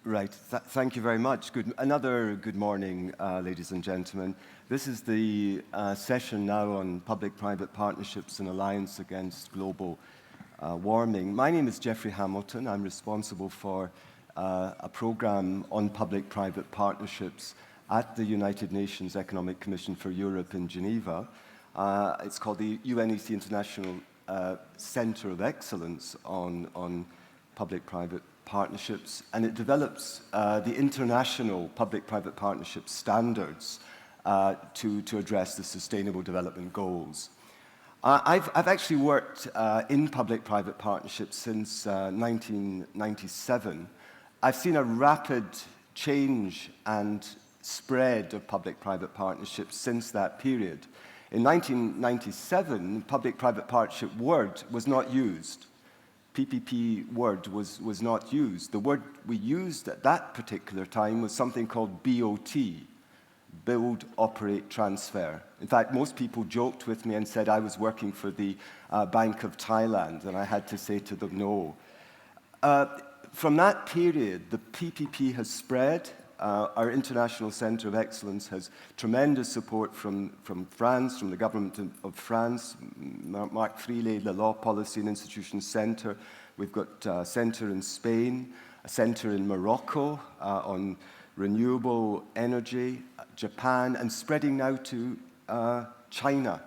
Right. Thank you very much. Another good morning, ladies and gentlemen. This is the session now on public-private partnerships and alliance against global warming. My name is Geoffrey Hamilton. I'm responsible for a program on public-private partnerships at the United Nations Economic Commission for Europe in Geneva. It's called the UNEC International Center of Excellence on public-private partnerships, and it develops the international public-private partnership standards to address the Sustainable Development Goals. I've actually worked in public-private partnerships since 1997. I've seen a rapid change and spread of public-private partnerships since that period. In 1997, public-private partnership word was not used. PPP word was not used. The word we used at that particular time was something called BOT, Build, Operate, Transfer. In fact, most people joked with me and said I was working for the Bank of Thailand, and I had to say to them, no. From that period, the PPP has spread. Our International Center of Excellence has tremendous support from France, from the government of France, Marc Frilay, the Law Policy and Institutions Center. We've got a center in Spain, a center in Morocco on renewable energy, Japan, and spreading now to China.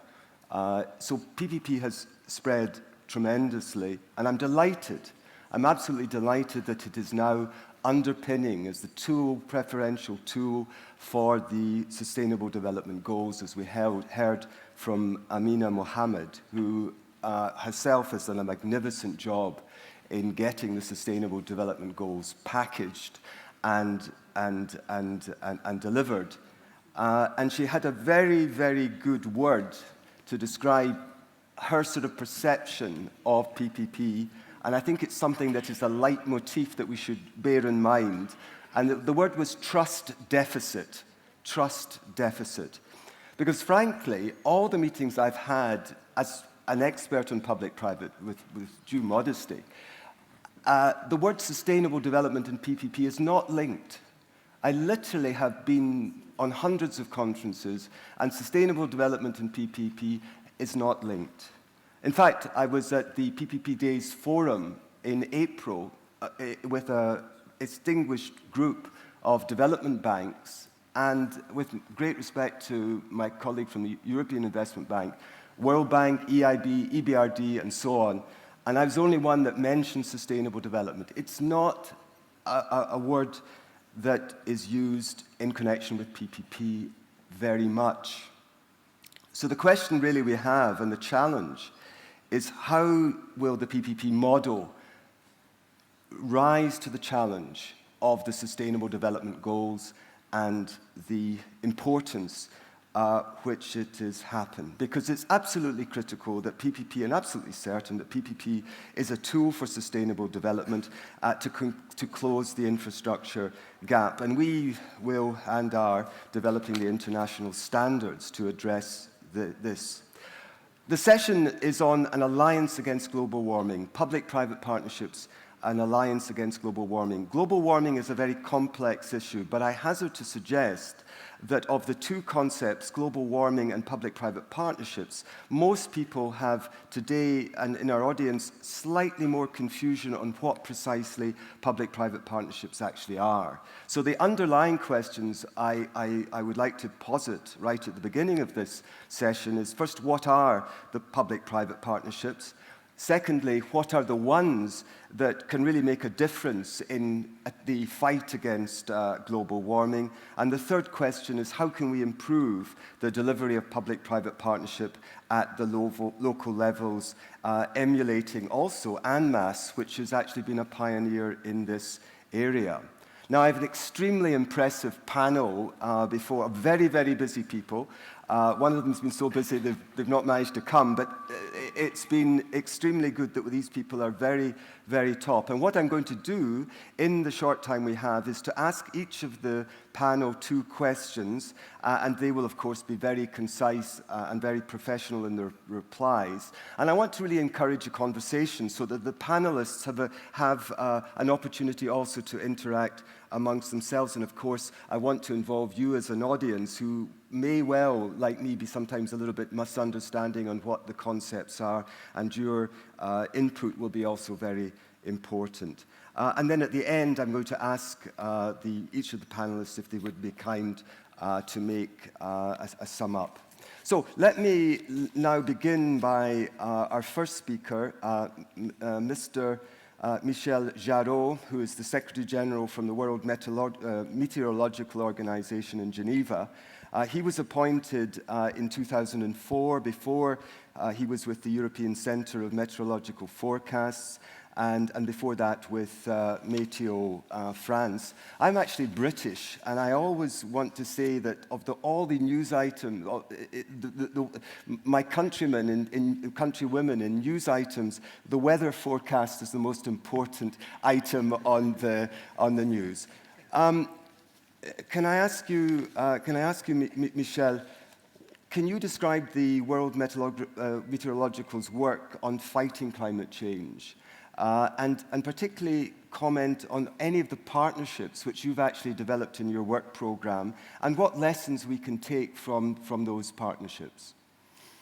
So PPP has spread tremendously, and I'm delighted. I'm absolutely delighted that it is now underpinning as the preferential tool for the Sustainable Development Goals, as we heard from Amina Mohammed, who herself has done a magnificent job in getting the Sustainable Development Goals packaged and delivered. And she had a very, very good word to describe her sort of perception of PPP. And I think it's something that is a leitmotif that we should bear in mind. And the word was trust deficit. Trust deficit. Because frankly, all the meetings I've had as an expert on public-private, with due modesty, the word sustainable development in PPP is not linked. I literally have been on hundreds of conferences, and sustainable development in PPP is not linked. In fact, I was at the PPP Days Forum in April with a distinguished group of development banks, and with great respect to my colleague from the European Investment Bank, World Bank, EIB, EBRD, and so on, and I was the only one that mentioned sustainable development. It's not a word that is used in connection with PPP very much. So the question really we have, and the challenge, is how will the PPP model rise to the challenge of the Sustainable Development Goals and the importance which it has happened. Because it's absolutely critical that PPP, and absolutely certain that PPP is a tool for sustainable development to close the infrastructure gap. And we will and are developing the international standards to address this. The session is on an alliance against global warming, public-private partnerships, an alliance against global warming. Global warming is a very complex issue, but I hazard to suggest that of the two concepts, global warming and public-private partnerships, most people have today, and in our audience, slightly more confusion on what precisely public-private partnerships actually are. So the underlying questions I would like to posit right at the beginning of this session is, first, what are the public-private partnerships? Secondly, what are the ones that can really make a difference in the fight against global warming? And the third question is, how can we improve the delivery of public-private partnership at the local levels, emulating also UNMAS, which has actually been a pioneer in this area. Now, I have an extremely impressive panel before, very, very busy people. One of them's been so busy they've not managed to come, but it's been extremely good that these people are very, very top. And what I'm going to do in the short time we have is to ask each of the panel 2 questions, and they will, of course, be very concise and very professional in their replies. And I want to really encourage a conversation so that the panelists have an opportunity also to interact amongst themselves. And of course, I want to involve you as an audience who may well, like me, be sometimes a little bit misunderstanding on what the concepts are, and your input will be also very important. And then at the end, I'm going to ask each of the panelists if they would be kind to make a sum up. So let me now begin by our first speaker, Mr. Michel Jarraud, who is the Secretary General from the World Meteorological Organization in Geneva. He was appointed in 2004, before he was with the European Centre of Meteorological Forecasts, and before that with Meteo France. I'm actually British, and I always want to say that of all the news items, my countrymen and countrywomen in news items, the weather forecast is the most important item on the news. Can I ask you, Michel, can you describe the World Meteorological's work on fighting climate change? And particularly comment on any of the partnerships which you've actually developed in your work program, and what lessons we can take from those partnerships.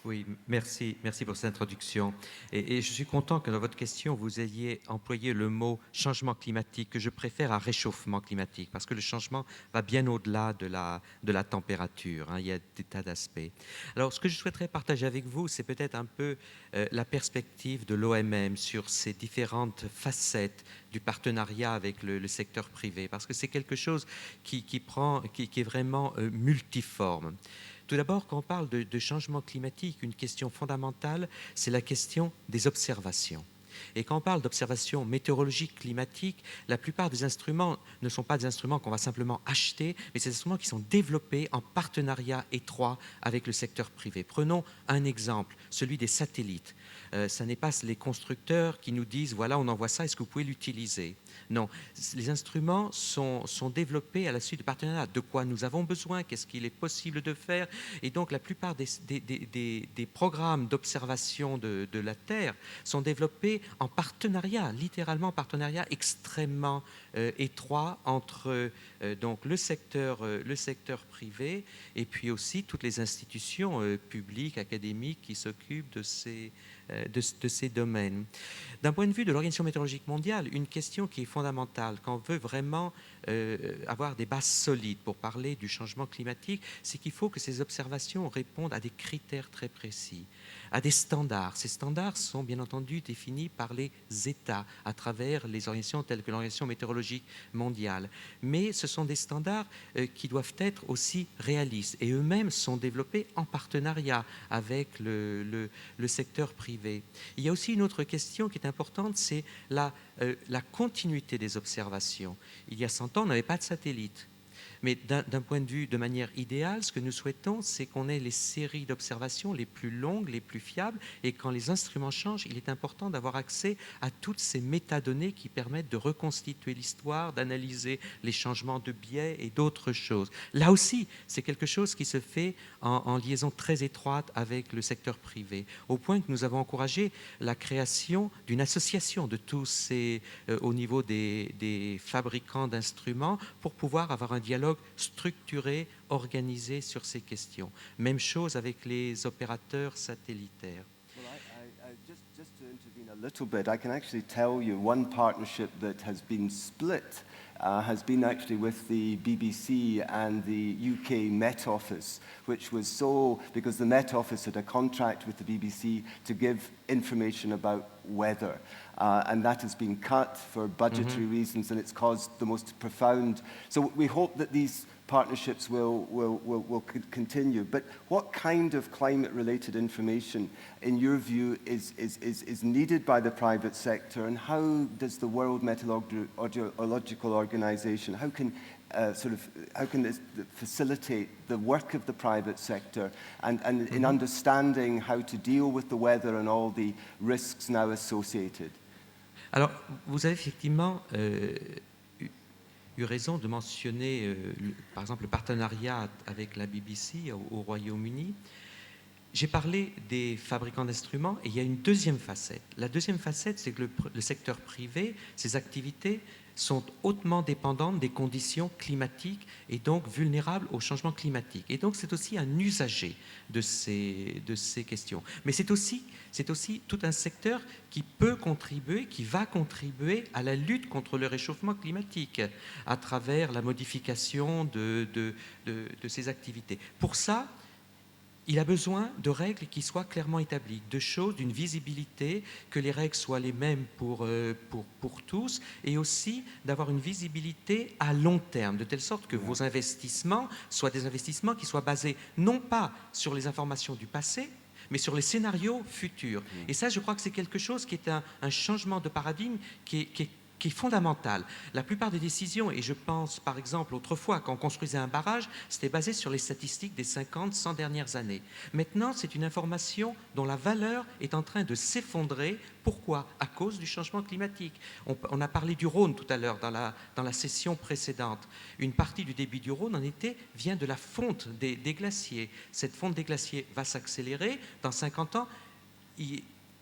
Oui, merci pour cette introduction. Et je suis content que dans votre question, vous ayez employé le mot changement climatique, que je préfère à réchauffement climatique, parce que le changement va bien au-delà de la température. Hein, il y a des tas d'aspects. Alors, ce que je souhaiterais partager avec vous, c'est peut-être un peu la perspective de l'OMM sur ces différentes facettes du partenariat avec le secteur privé, parce que c'est quelque chose qui est vraiment multiforme. Tout d'abord, quand on parle de changement climatique, une question fondamentale, c'est la question des observations. Et quand on parle d'observations météorologiques, climatiques, la plupart des instruments ne sont pas des instruments qu'on va simplement acheter, mais c'est des instruments qui sont développés en partenariat étroit avec le secteur privé. Prenons un exemple, celui des satellites. Ce n'est pas les constructeurs qui nous disent « voilà, on envoie ça, est-ce que vous pouvez l'utiliser ?» Non, les instruments sont développés à la suite de partenariats. De quoi nous avons besoin, qu'est-ce qu'il est possible de faire. Et donc la plupart des programmes d'observation de la Terre sont développés en partenariat, littéralement en partenariat extrêmement étroit entre donc le secteur privé et puis aussi toutes les institutions publiques, académiques qui s'occupent de ces domaines. D'un point de vue de l'Organisation météorologique mondiale, une question qui est fondamentale quand on veut vraiment avoir des bases solides pour parler du changement climatique, c'est qu'il faut que ces observations répondent à des critères très précis, à des standards. Ces standards sont bien entendu définis par les États à travers les organisations telles que l'Organisation météorologique mondiale. Mais ce sont des standards qui doivent être aussi réalistes et eux-mêmes sont développés en partenariat avec le secteur privé. Il y a aussi une autre question qui est importante, c'est la continuité des observations. Il y a 100 ans, on n'avait pas de satellite. Mais d'un point de vue de manière idéale, ce que nous souhaitons, c'est qu'on ait les séries d'observations les plus longues, les plus fiables, et quand les instruments changent, il est important d'avoir accès à toutes ces métadonnées qui permettent de reconstituer l'histoire, d'analyser les changements de biais et d'autres choses. Là aussi, c'est quelque chose qui se fait en liaison très étroite avec le secteur privé, au point que nous avons encouragé la création d'une association de tous ces, au niveau des fabricants d'instruments, pour pouvoir avoir un dialogue structuré, organisé sur ces questions. Même chose avec les opérateurs satellitaires. Well, just to intervene a little bit, I can actually tell you one partnership that has been split has been actually with the BBC and the UK Met Office, which was because the Met Office had a contract with the BBC to give information about weather. And that has been cut for budgetary reasons, and it's caused the most profound. So we hope that these partnerships will continue. But what kind of climate-related information, in your view, is needed by the private sector, and how does the World Meteorological Organization, how can this facilitate the work of the private sector and in understanding how to deal with the weather and all the risks now associated? Alors, vous avez effectivement eu raison de mentionner, par exemple, le partenariat avec la BBC au Royaume-Uni. J'ai parlé des fabricants d'instruments et il y a une deuxième facette. La deuxième facette, c'est que le secteur privé, ses activités sont hautement dépendantes des conditions climatiques et donc vulnérables au changement climatique. Et donc c'est aussi un usager de ces questions. Mais c'est aussi tout un secteur qui peut contribuer, qui va contribuer à la lutte contre le réchauffement climatique à travers la modification de ces activités. Pour ça, il a besoin de règles qui soient clairement établies, de choses, d'une visibilité, que les règles soient les mêmes pour tous, et aussi d'avoir une visibilité à long terme, de telle sorte que vos investissements soient des investissements qui soient basés non pas sur les informations du passé, mais sur les scénarios futurs. Et ça, je crois que c'est quelque chose qui est un changement de paradigme qui est fondamental. La plupart des décisions, et je pense par exemple autrefois quand on construisait un barrage, c'était basé sur les statistiques des 50, 100 dernières années. Maintenant, c'est une information dont la valeur est en train de s'effondrer. Pourquoi ? À cause du changement climatique. On a parlé du Rhône tout à l'heure dans la session précédente. Une partie du débit du Rhône en été vient de la fonte des glaciers. Cette fonte des glaciers va s'accélérer. Dans 50 ans,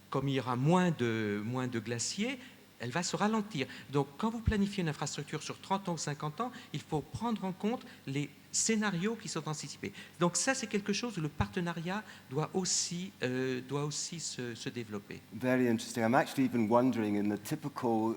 comme il y aura moins de glaciers, elle va se ralentir. Donc, quand vous planifiez une infrastructure sur 30 ans ou 50 ans, il faut prendre en compte les scénarios qui sont anticipés. Donc ça, c'est quelque chose où le partenariat doit aussi se développer. Very interesting. I'm actually even wondering, in the typical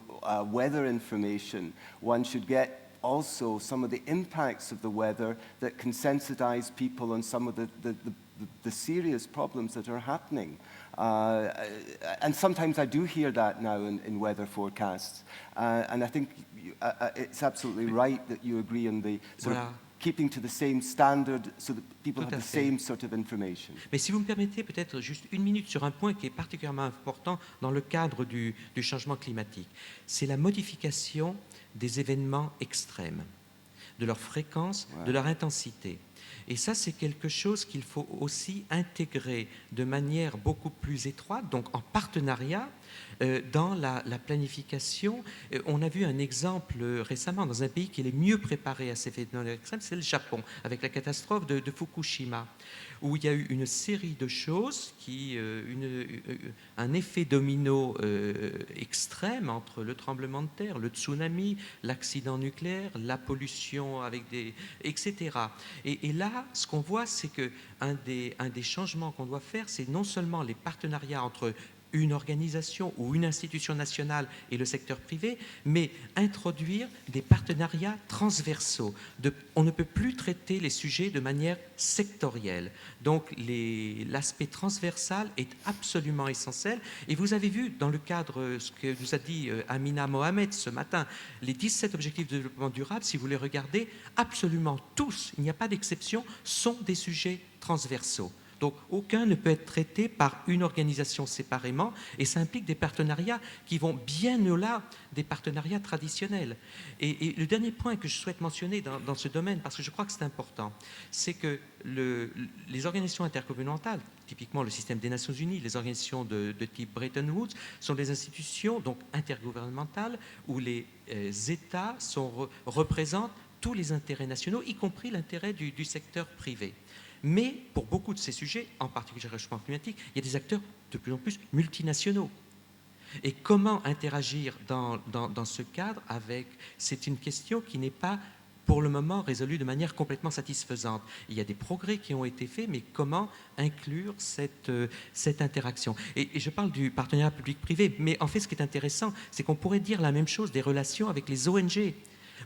weather information, one should get also some of the impacts of the weather that can sensitize people on some of the serious problems that are happening. And sometimes I do hear that now in weather forecasts. And I think it's absolutely right that you agree on the sort of keeping to the same standard so that people have the same sort of information. Mais si vous me permettez peut-être juste une minute sur un point qui est particulièrement important dans le cadre du changement climatique, c'est la modification des événements extrêmes, de leur fréquence, de leur intensité. Et ça, c'est quelque chose qu'il faut aussi intégrer de manière beaucoup plus étroite, donc en partenariat, dans la planification. On a vu un exemple récemment dans un pays qui est le mieux préparé à ces phénomènes extrêmes, c'est le Japon, avec la catastrophe de Fukushima, où il y a eu une série de choses, un effet domino extrême entre le tremblement de terre, le tsunami, l'accident nucléaire, la pollution etc. Et là, ce qu'on voit, c'est qu'un des changements qu'on doit faire, c'est non seulement les partenariats entre une organisation ou une institution nationale et le secteur privé, mais introduire des partenariats transversaux. On ne peut plus traiter les sujets de manière sectorielle. Donc l'aspect transversal est absolument essentiel. Et vous avez vu dans le cadre, ce que nous a dit Amina Mohamed ce matin, les 17 objectifs de développement durable, si vous les regardez, absolument tous, il n'y a pas d'exception, sont des sujets transversaux. Donc aucun ne peut être traité par une organisation séparément, et ça implique des partenariats qui vont bien au-delà des partenariats traditionnels. Et le dernier point que je souhaite mentionner dans ce domaine, parce que je crois que c'est important, c'est que les organisations intergouvernementales, typiquement le système des Nations Unies, les organisations de type Bretton Woods, sont des institutions donc intergouvernementales où les États représentent tous les intérêts nationaux, y compris l'intérêt du secteur privé. Mais pour beaucoup de ces sujets, en particulier le réchauffement climatique, il y a des acteurs de plus en plus multinationaux. Et comment interagir dans ce cadre c'est une question qui n'est pas pour le moment résolue de manière complètement satisfaisante. Il y a des progrès qui ont été faits, mais comment inclure cette interaction ? Et je parle du partenariat public-privé, mais en fait ce qui est intéressant, c'est qu'on pourrait dire la même chose des relations avec les ONG.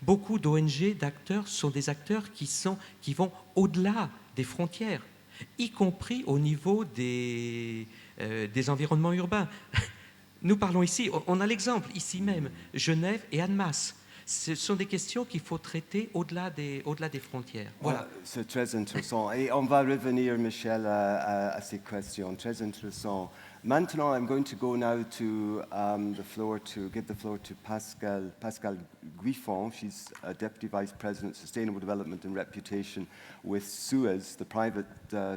Beaucoup d'ONG, d'acteurs, sont des acteurs qui vont au-delà des frontières, y compris au niveau des environnements urbains. Nous parlons ici, on a l'exemple ici même, Genève et Annemasse. Ce sont des questions qu'il faut traiter au-delà des frontières. Voilà. C'est très intéressant. Et on va revenir, Michel, à ces questions. Très intéressant. Maintenant, I'm going to go now to give the floor to Pascal Guiffon. She's Deputy Vice President, Sustainable Development and Reputation with Suez, the private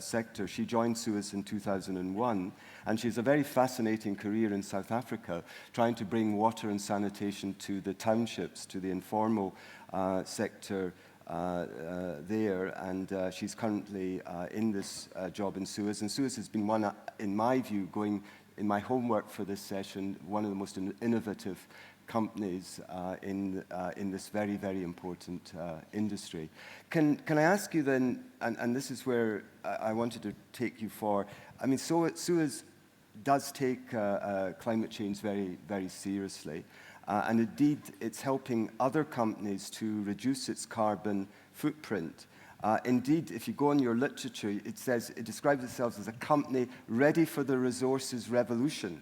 sector. She joined Suez in 2001, and she has a very fascinating career in South Africa, trying to bring water and sanitation to the townships, to the informal sector there, and she's currently in this job in Suez. And Suez has been one, in my view, in my homework for this session, one of the most innovative companies in this very, very important industry. Can I ask you then, and this is where I wanted to take you for, I mean, Suez does take climate change very, very seriously. And indeed, it's helping other companies to reduce its carbon footprint. Indeed, if you go on your literature, it describes itself as a company ready for the resources revolution.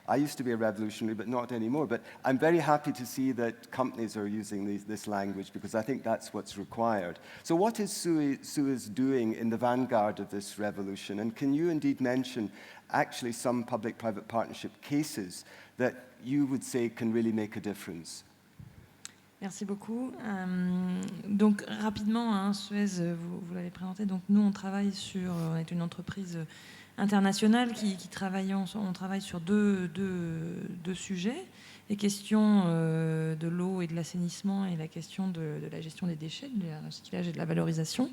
I used to be a revolutionary, but not anymore. But I'm very happy to see that companies are using this language because I think that's what's required. So what is Suez doing in the vanguard of this revolution? And can you indeed mention actually some public-private partnership cases that you would say can really make a difference? Merci beaucoup. Donc rapidement, hein, Suez, vous l'avez présenté. Donc nous, on travaille on est une entreprise internationale qui travaille, on travaille sur deux sujets, les questions de l'eau et de l'assainissement et la question de la gestion des déchets, du recyclage et de la valorisation.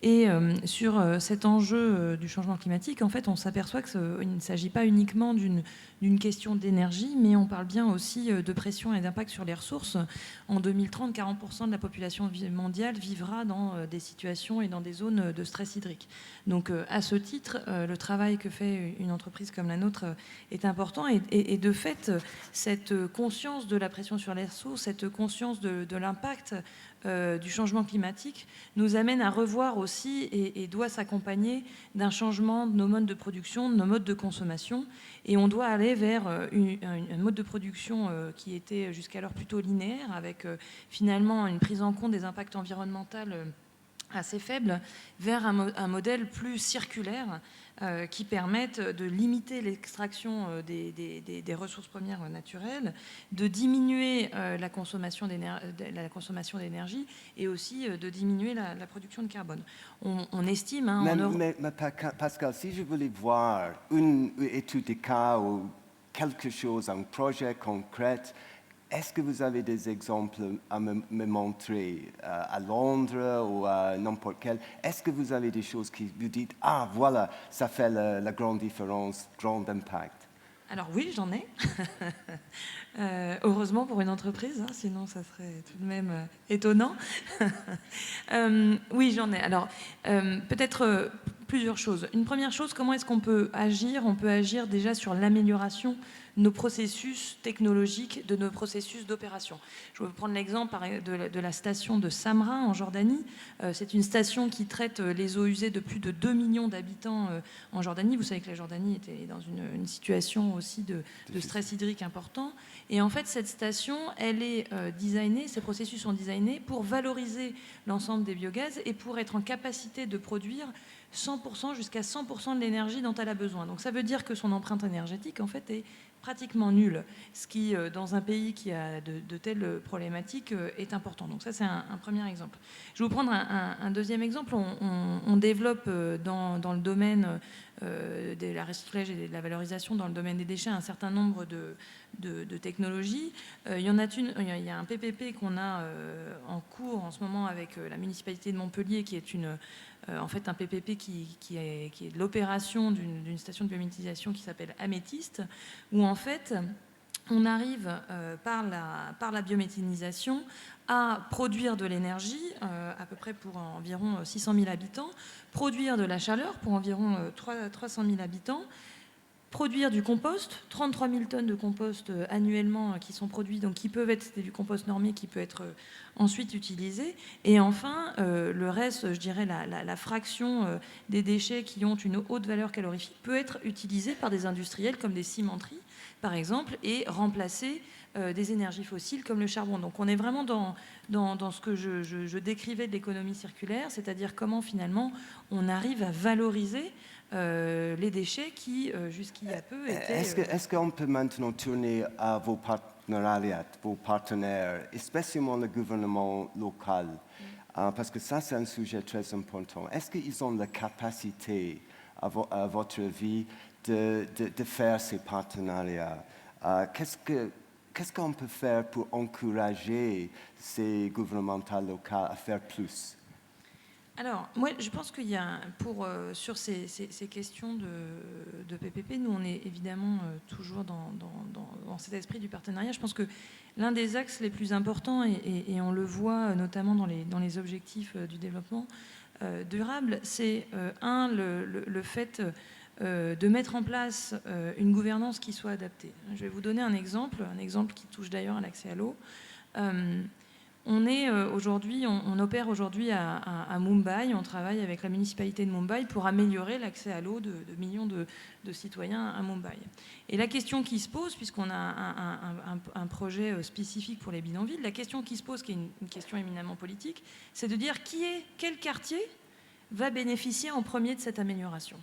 Et sur cet enjeu du changement climatique, en fait, on s'aperçoit qu'il ne s'agit pas uniquement d'une question d'énergie, mais on parle bien aussi de pression et d'impact sur les ressources. En 2030, 40% de la population mondiale vivra dans des situations et dans des zones de stress hydrique. Donc, à ce titre, le travail que fait une entreprise comme la nôtre est important. Et de fait, cette conscience de la pression sur les ressources, cette conscience de l'impact du changement climatique nous amène à revoir aussi et doit s'accompagner d'un changement de nos modes de production, de nos modes de consommation. Et on doit aller vers un mode de production qui était jusqu'alors plutôt linéaire, avec finalement une prise en compte des impacts environnementaux assez faible, vers un modèle plus circulaire qui permette de limiter l'extraction des ressources premières naturelles, de diminuer la consommation d'énergie et aussi de diminuer la production de carbone. On estime... Hein, mais Pascal, si je voulais voir une étude de cas ou quelque chose, un projet concret, est-ce que vous avez des exemples à me montrer à Londres ou à n'importe quel? Est-ce que vous avez des choses qui vous dites, ah voilà, ça fait la grande différence, grand impact? Alors oui, j'en ai. Heureusement pour une entreprise, hein, sinon ça serait tout de même étonnant. Oui, j'en ai. Alors peut-être plusieurs choses. Une première chose, comment est-ce qu'on peut agir? On peut agir déjà sur l'amélioration de nos processus technologiques, de nos processus d'opération. Je vais vous prendre l'exemple de la station de Samra en Jordanie. C'est une station qui traite les eaux usées de plus de 2 millions d'habitants en Jordanie. Vous savez que la Jordanie était dans une situation aussi de stress hydrique important. Et en fait, cette station, elle est designée, ces processus sont designés pour valoriser l'ensemble des biogaz et pour être en capacité de produire 100% jusqu'à 100% de l'énergie dont elle a besoin. Donc ça veut dire que son empreinte énergétique, en fait, est pratiquement nulle, ce qui, dans un pays qui a de telles problématiques, est important. Donc ça, c'est un premier exemple. Je vais vous prendre un deuxième exemple. On développe dans le domaine de la recyclage et de la valorisation, dans le domaine des déchets, un certain nombre de technologies. Il y a un PPP qu'on a en cours en ce moment avec la municipalité de Montpellier, qui est en fait un PPP qui est de l'opération d'une station de biométhanisation qui s'appelle Améthyste, où en fait on arrive par la biométhanisation à produire de l'énergie, à peu près pour environ 600 000 habitants, produire de la chaleur pour environ 300 000 habitants, produire du compost, 33 000 tonnes de compost annuellement qui sont produits, donc qui peuvent être du compost normé qui peut être ensuite utilisé. Et enfin, le reste, je dirais la fraction des déchets qui ont une haute valeur calorifique peut être utilisée par des industriels comme des cimenteries, par exemple, et remplacer des énergies fossiles comme le charbon. Donc on est vraiment dans ce que je décrivais de l'économie circulaire, c'est-à-dire comment finalement on arrive à valoriser les déchets qui, jusqu'il y a peu, étaient... Est-ce qu'on peut maintenant tourner à vos partenariats, vos partenaires, et spécialement le gouvernement local, parce que ça, c'est un sujet très important. Est-ce qu'ils ont la capacité, à votre avis, de faire ces partenariats? Qu'est-ce qu'on peut faire pour encourager ces gouvernements locaux à faire plus? Alors, moi, je pense qu'il y a, sur ces questions de PPP, nous, on est évidemment toujours dans cet esprit du partenariat. Je pense que l'un des axes les plus importants, et on le voit notamment dans les objectifs du développement durable, c'est, le fait de mettre en place une gouvernance qui soit adaptée. Je vais vous donner un exemple qui touche d'ailleurs à l'accès à l'eau. On opère aujourd'hui à Mumbai, on travaille avec la municipalité de Mumbai pour améliorer l'accès à l'eau de millions de citoyens à Mumbai. Et la question qui se pose, puisqu'on a un projet spécifique pour les bidonvilles, la question qui se pose, qui est une question éminemment politique, c'est de dire quel quartier va bénéficier en premier de cette amélioration.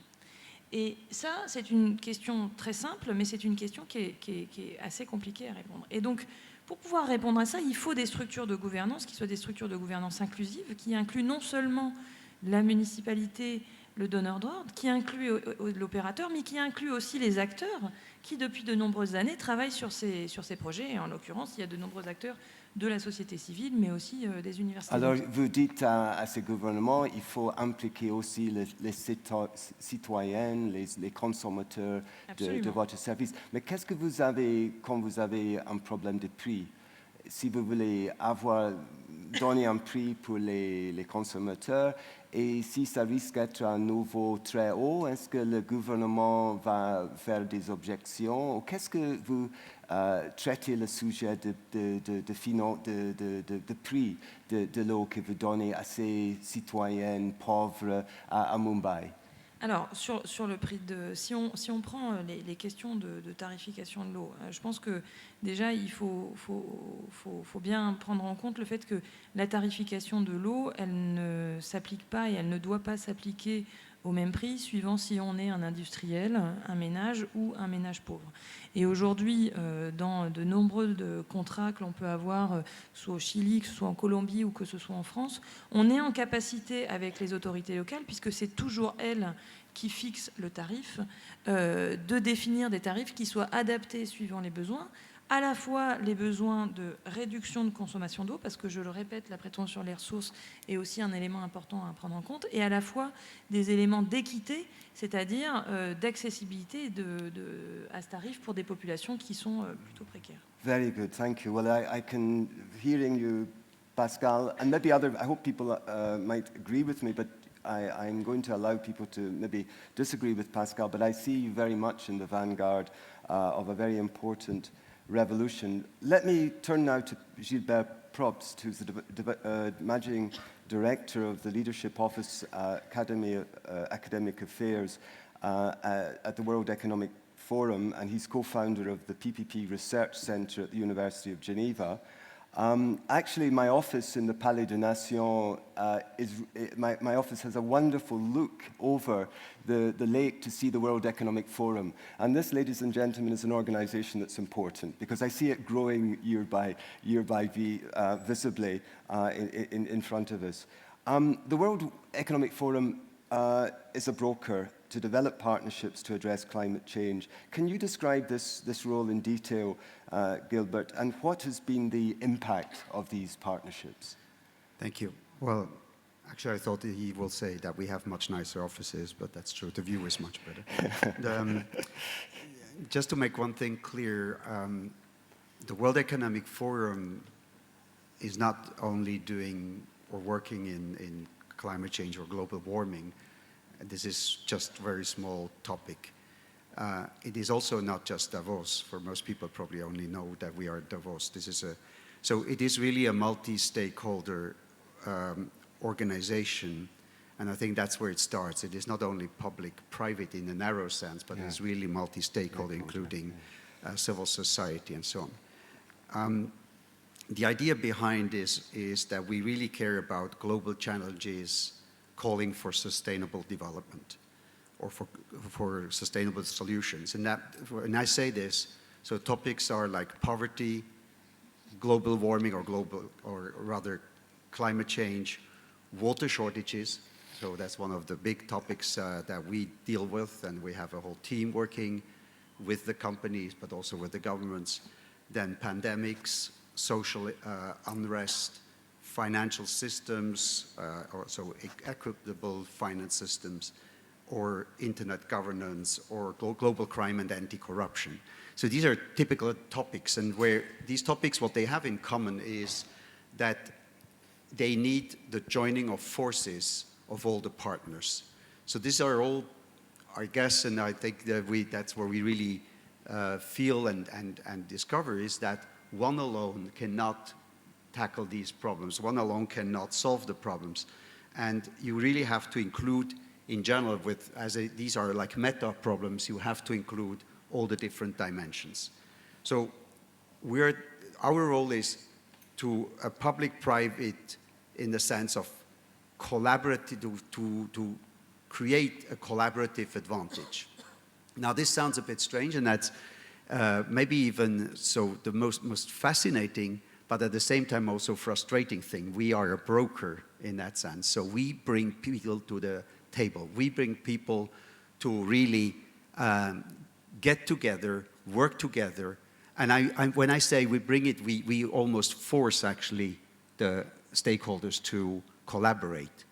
Et ça, c'est une question très simple, mais c'est une question qui est assez compliquée à répondre. Et donc, pour pouvoir répondre à ça, il faut des structures de gouvernance qui soient des structures de gouvernance inclusives, qui incluent non seulement la municipalité, le donneur d'ordre, qui incluent l'opérateur, mais qui incluent aussi les acteurs qui, depuis de nombreuses années, travaillent sur ces projets. Et en l'occurrence, il y a de nombreux acteurs de la société civile, mais aussi des universités. Alors, vous dites à ces gouvernements, il faut impliquer aussi les citoyens, les consommateurs de votre service. Mais qu'est-ce que vous avez quand vous avez un problème de prix? Si vous voulez donner un prix pour les consommateurs, et si ça risque d'être à nouveau très haut, est-ce que le gouvernement va faire des objections? Ou qu'est-ce que vous traitez le sujet de prix de l'eau que vous donnez à ces citoyens pauvres à Mumbai? Alors, sur le prix si on prend les questions de tarification de l'eau, je pense que déjà, il faut bien prendre en compte le fait que la tarification de l'eau, elle ne s'applique pas et elle ne doit pas s'appliquer au même prix suivant si on est un industriel, un ménage ou un ménage pauvre. Et aujourd'hui, dans de nombreux contrats que l'on peut avoir, soit au Chili, que ce soit en Colombie ou que ce soit en France, on est en capacité avec les autorités locales, puisque c'est toujours elles qui fixent le tarif, de définir des tarifs qui soient adaptés suivant les besoins, à la fois les besoins de réduction de consommation d'eau, parce que je le répète, la prétention sur les ressources est aussi un élément important à prendre en compte, et à la fois des éléments d'équité, c'est-à-dire d'accessibilité à ce tarif pour des populations qui sont plutôt précaires. Very good, thank you. Well, I can, hearing you, Pascal, and maybe I hope people might agree with me, but I'm going to allow people to maybe disagree with Pascal, but I see you very much in the vanguard of a very important revolution. Let me turn now to Gilbert Probst, who's the managing director of the Leadership Office Academic Affairs at the World Economic Forum, and he's co-founder of the PPP Research Center at the University of Geneva. Actually, my office in the Palais des Nations, my office has a wonderful look over the lake to see the World Economic Forum. And this, ladies and gentlemen, is an organization that's important because I see it growing year by visibly in front of us. The World Economic Forum is a broker to develop partnerships to address climate change. Can you describe this role in detail, Gilbert, and what has been the impact of these partnerships? Thank you. Well, actually, I thought that he will say that we have much nicer offices, but that's true. The view is much better. Just to make one thing clear, the World Economic Forum is not only doing or working in climate change or global warming. This is just a very small topic. It is also not just Davos. For most people probably only know that we are at Davos. So it is really a multi-stakeholder organization, and I think that's where it starts. It is not only public-private in a narrow sense, but it's really multi-stakeholder, including civil society and so on. The idea behind this is that we really care about global challenges calling for sustainable development or for sustainable solutions. And I say this, so topics are like poverty, global warming or rather climate change, water shortages. So that's one of the big topics that we deal with, and we have a whole team working with the companies, but also with the governments. Then pandemics, social unrest, financial systems, or so equitable finance systems, or internet governance, or global crime and anti-corruption. So these are typical topics, and where these topics, what they have in common is that they need the joining of forces of all the partners. So these are all, I guess, and I think that that's where we really feel and discover is that one alone cannot tackle these problems. One alone cannot solve the problems. And you really have to include, in general, these are like meta problems, you have to include all the different dimensions. So our role is to a public-private in the sense of collaborative, to create a collaborative advantage. Now this sounds a bit strange, and that's maybe even so the most fascinating, but at the same time also frustrating thing. We are a broker in that sense. So we bring people to the table. We bring people to really get together, work together. And when I say we bring it, we almost force actually the stakeholders to collaborate.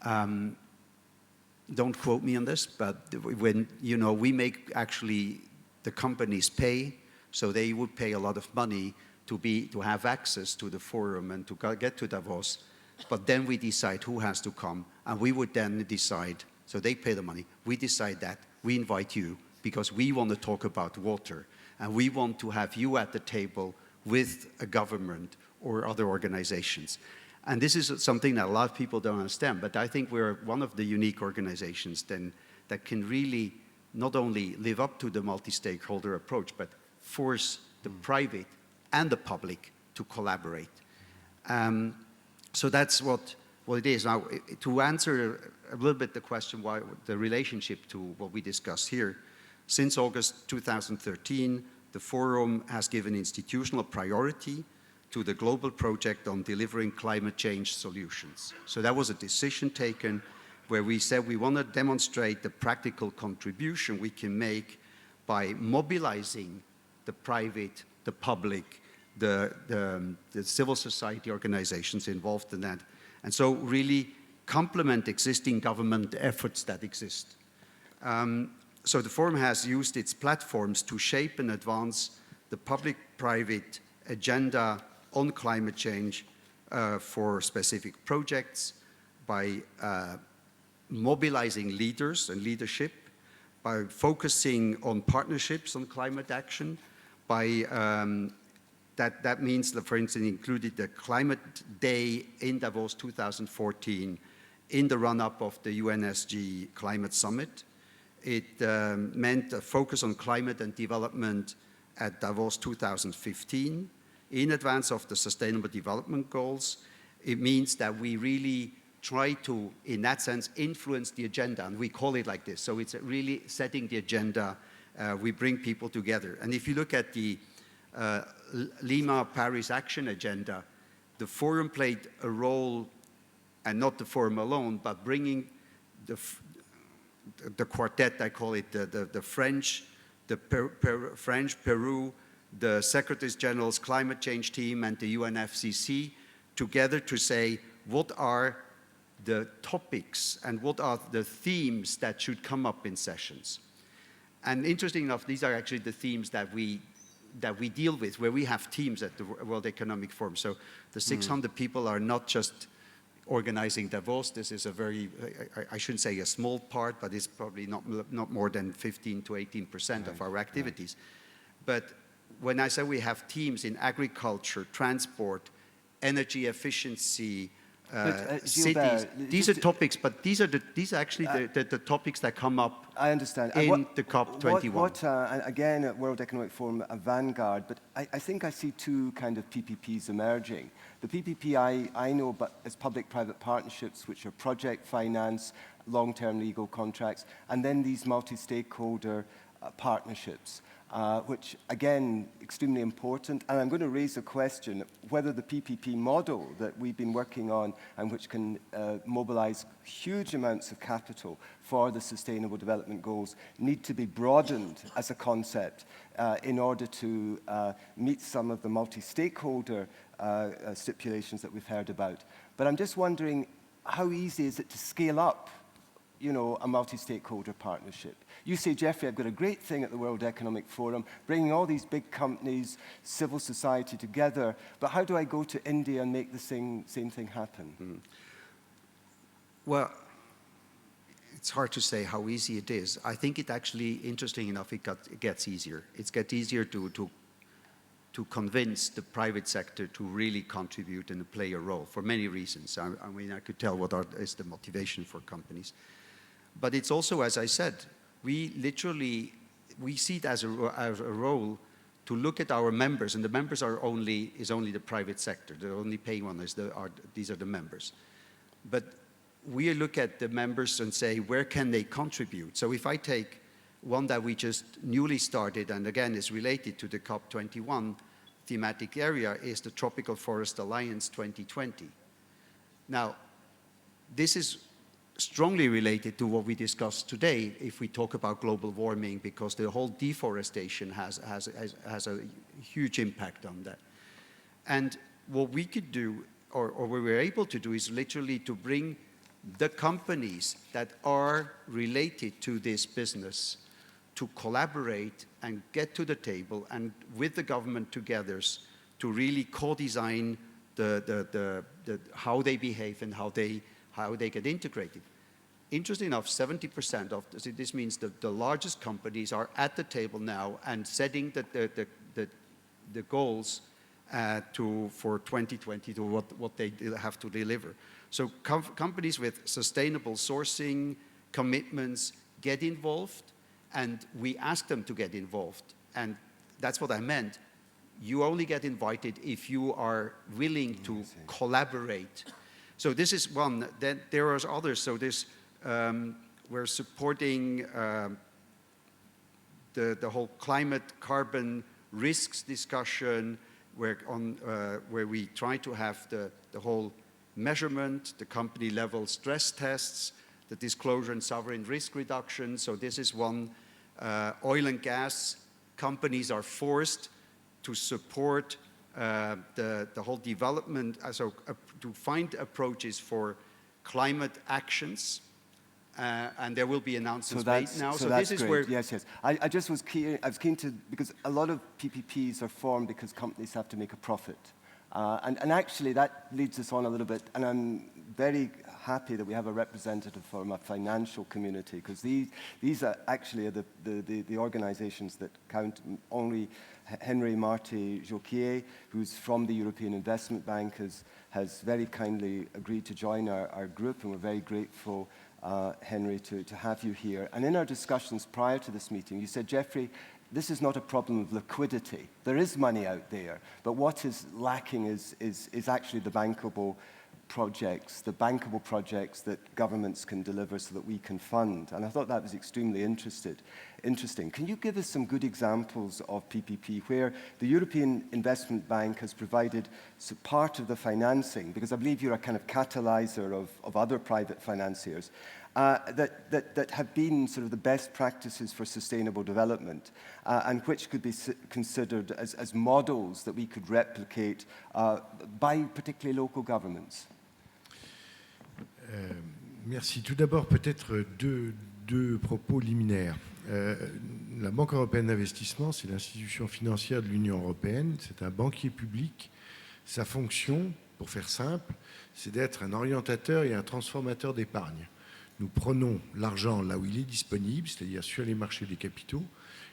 Don't quote me on this, but when, you know, we make actually the companies pay, so they would pay a lot of money to have access to the forum and to get to Davos, but then we decide who has to come, and we would then decide, so they pay the money, we decide that, we invite you, because we want to talk about water, and we want to have you at the table with a government or other organizations. And this is something that a lot of people don't understand, but I think we're one of the unique organizations then that can really not only live up to the multi-stakeholder approach, but force the private and the public to collaborate. So that's what it is. Now, to answer a little bit the question, why the relationship to what we discuss here, since August 2013, the Forum has given institutional priority to the global project on delivering climate change solutions. So that was a decision taken where we said we want to demonstrate the practical contribution we can make by mobilizing the private, the public, the civil society organizations involved in that. And so really complement existing government efforts that exist. So the Forum has used its platforms to shape and advance the public-private agenda on climate change for specific projects by mobilizing leaders and leadership, by focusing on partnerships on climate action, by that means that, for instance, included the Climate Day in Davos 2014 in the run-up of the UNSG Climate Summit. It meant a focus on climate and development at Davos 2015 in advance of the Sustainable Development Goals. It means that we really try to, in that sense, influence the agenda, and we call it like this. So it's really setting the agenda. We bring people together. And if you look at the Lima Paris Action Agenda, the Forum played a role, and not the Forum alone, but bringing the quartet, I call it, the French, French, Peru, the Secretaries General's climate change team, and the UNFCCC together to say what are the topics and what are the themes that should come up in sessions. And interesting enough, these are actually the themes that we deal with, where we have teams at the World Economic Forum. So the 600 people are not just organizing Davos. This is a very, I shouldn't say a small part, but it's probably not more than 15 to 18% of our activities. But when I say we have teams in agriculture, transport, energy efficiency, cities, these are topics, but these are actually the topics that come up. I understand. In the COP21. Again, at World Economic Forum, a vanguard, but I think I see two kind of PPPs emerging. The PPP I know but as public-private partnerships, which are project finance, long-term legal contracts, and then these multi-stakeholder partnerships. Which, again, extremely important. And I'm going to raise a question whether the PPP model that we've been working on and which can mobilize huge amounts of capital for the Sustainable Development Goals need to be broadened as a concept in order to meet some of the multi-stakeholder stipulations that we've heard about. But I'm just wondering, how easy is it to scale up, a multi-stakeholder partnership? You say, Jeffrey, I've got a great thing at the World Economic Forum, bringing all these big companies, civil society together, but how do I go to India and make the same thing happen? Well, it's hard to say how easy it is. I think it actually, interesting enough, it gets easier. It gets easier to convince the private sector to really contribute and play a role for many reasons. I mean, I could tell what is the motivation for companies. But it's also, as I said, we see it as a role to look at our members, and the members is only the private sector. The only paying one these are the members. But we look at the members and say, where can they contribute? So if I take one that we just newly started, and again is related to the COP21 thematic area, is the Tropical Forest Alliance 2020. Now, this is strongly related to what we discussed today if we talk about global warming, because the whole deforestation has a huge impact on that. And what we could do, or what we're able to do, is literally to bring the companies that are related to this business to collaborate and get to the table and with the government together to really co-design how they behave and how they get integrated. Interesting enough, 70% of this means that the largest companies are at the table now and setting the goals for 2020 to what they have to deliver. So companies with sustainable sourcing commitments get involved, and we ask them to get involved. And that's what I meant. You only get invited if you are willing to collaborate. So this is one. Then there are others. So this, we're supporting the whole climate carbon risks discussion, where we try to have the whole measurement, the company level stress tests, the disclosure and sovereign risk reduction. So this is one. Oil and gas companies are forced to support the whole development, to find approaches for climate actions. And there will be announcements made now. So this is where... Yes. I just was keen to, because a lot of PPPs are formed because companies have to make a profit. And actually that leads us on a little bit, and I'm very happy that we have a representative from a financial community, because these are actually the organizations that count. Only Henry Marty Jauquier, who's from the European Investment Bank, has very kindly agreed to join our group, and we're very grateful, Henry, to have you here. And in our discussions prior to this meeting, you said, Jeffrey, this is not a problem of liquidity. There is money out there, but what is lacking is actually the bankable projects that governments can deliver so that we can fund. And I thought that was extremely interesting. Can you give us some good examples of PPP where the European Investment Bank has provided part of the financing, because I believe you're a kind of catalyzer of other private financiers, that have been sort of the best practices for sustainable development, and which could be considered as models that we could replicate by particularly local governments? Merci. Tout d'abord, peut-être deux propos liminaires. La Banque européenne d'investissement, c'est l'institution financière de l'Union européenne. C'est un banquier public. Sa fonction, pour faire simple, c'est d'être un orientateur et un transformateur d'épargne. Nous prenons l'argent là où il est disponible, c'est-à-dire sur les marchés des capitaux,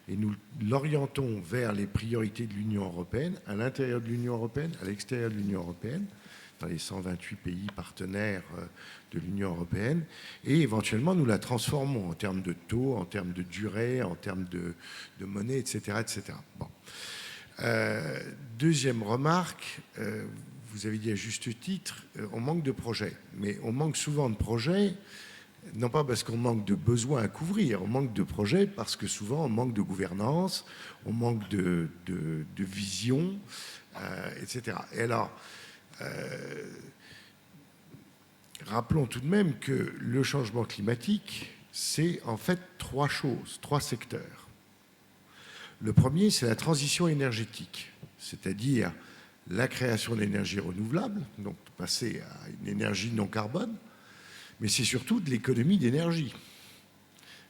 et nous l'orientons vers les priorités de l'Union européenne, à l'intérieur de l'Union européenne, à l'extérieur de l'Union européenne, dans les 128 pays partenaires de l'Union européenne, et éventuellement nous la transformons en termes de taux, en termes de durée, en termes de monnaie, etc. etc. Bon. Deuxième remarque, vous avez dit à juste titre, on manque de projets, mais on manque souvent de projets, non pas parce qu'on manque de besoins à couvrir, on manque de projets parce que souvent on manque de gouvernance, on manque de vision, etc. Et alors, rappelons tout de même que le changement climatique, c'est en fait trois choses, trois secteurs. Le premier, c'est la transition énergétique, c'est-à-dire la création d'énergie renouvelable, donc passer à une énergie non carbone, mais c'est surtout de l'économie d'énergie.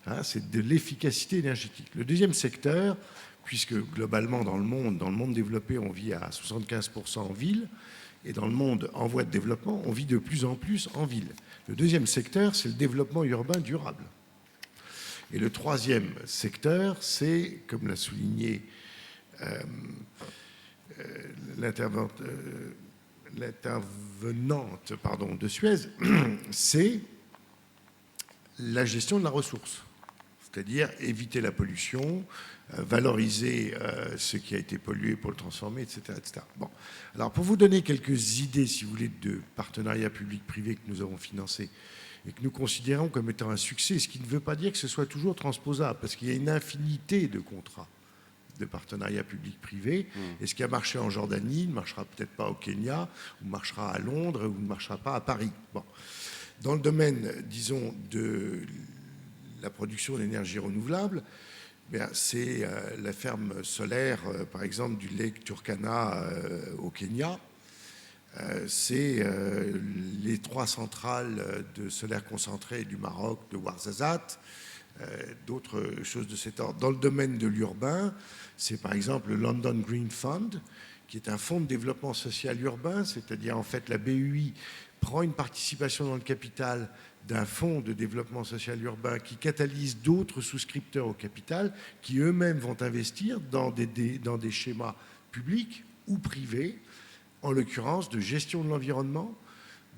Hein, c'est de l'efficacité énergétique. Le deuxième secteur, puisque globalement dans le monde développé, on vit à 75% en ville, et dans le monde en voie de développement, on vit de plus en plus en ville. Le deuxième secteur, c'est le développement urbain durable. Et le troisième secteur, c'est, comme l'a souligné l'intervenante de Suez, c'est la gestion de la ressource. C'est-à-dire éviter la pollution, valoriser ce qui a été pollué pour le transformer, etc., etc. Bon. Alors, pour vous donner quelques idées, si vous voulez, de partenariats publics-privés que nous avons financés et que nous considérons comme étant un succès, ce qui ne veut pas dire que ce soit toujours transposable, parce qu'il y a une infinité de contrats de partenariats publics-privés, et ce qui a marché en Jordanie ne marchera peut-être pas au Kenya, ou marchera à Londres, ou ne marchera pas à Paris. Bon. Dans le domaine, disons, de la production d'énergie renouvelable, c'est la ferme solaire, par exemple, du Lake Turkana au Kenya. C'est les 3 centrales de solaire concentré du Maroc, de Ouarzazate, d'autres choses de cet ordre. Dans le domaine de l'urbain, c'est par exemple le London Green Fund, qui est un fonds de développement social urbain, c'est-à-dire en fait la BUI prend une participation dans le capital d'un fonds de développement social urbain qui catalyse d'autres souscripteurs au capital qui eux-mêmes vont investir dans des schémas publics ou privés, en l'occurrence de gestion de l'environnement,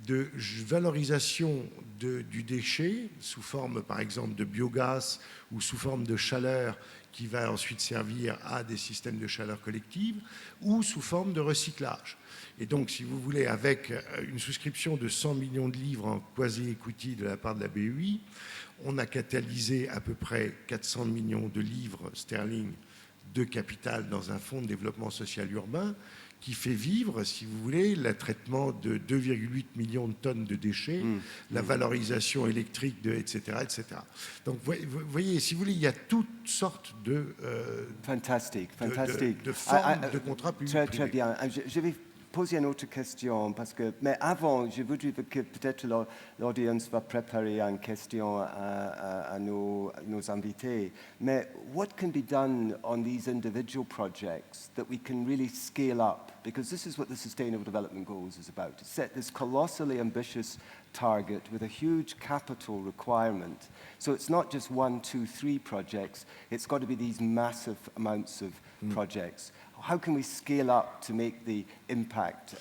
de valorisation du déchet sous forme par exemple de biogaz ou sous forme de chaleur qui va ensuite servir à des systèmes de chaleur collective ou sous forme de recyclage. Et donc, si vous voulez, avec une souscription de 100 millions de livres en quasi-equity de la part de la BEI, on a catalysé à peu près 400 millions de livres sterling de capital dans un fonds de développement social urbain qui fait vivre, si vous voulez, le traitement de 2,8 millions de tonnes de déchets, la valorisation électrique, etc., etc. Donc, vous voyez, si vous voulez, il y a toutes sortes de, Fantastique. de formes de contrats publics. Très bien. Je vais poser une autre question, mais avant, je voudrais que peut-être l'audience va préparer une question à nos invités. Mais what can be done on these individual projects that we can really scale up? Because this is what the Sustainable Development Goals is about, to set this colossally ambitious target with a huge capital requirement. So it's not just 1, 2, 3 projects, it's got to be these massive amounts of projects. How can we scale up to make the impact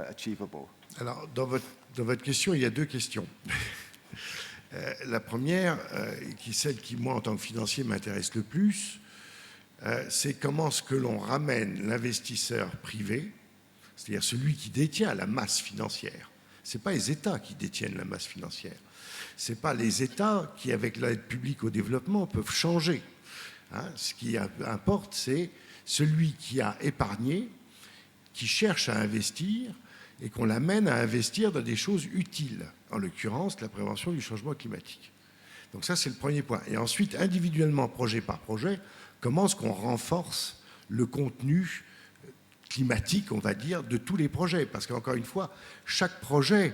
achievable? Alors, dans votre question, il y a 2 questions. La première, qui est celle qui, moi, en tant que financier, m'intéresse le plus, c'est comment est-ce que l'on ramène l'investisseur privé, c'est-à-dire celui qui détient la masse financière. Ce n'est pas les États qui détiennent la masse financière. Ce n'est pas les États qui, avec l'aide publique au développement, peuvent changer. Hein, ce qui importe, c'est celui qui a épargné, qui cherche à investir et qu'on l'amène à investir dans des choses utiles, en l'occurrence la prévention du changement climatique. Donc ça, c'est le premier point. Et ensuite, individuellement, projet par projet, comment est-ce qu'on renforce le contenu climatique, on va dire, de tous les projets? Parce qu'encore une fois, chaque projet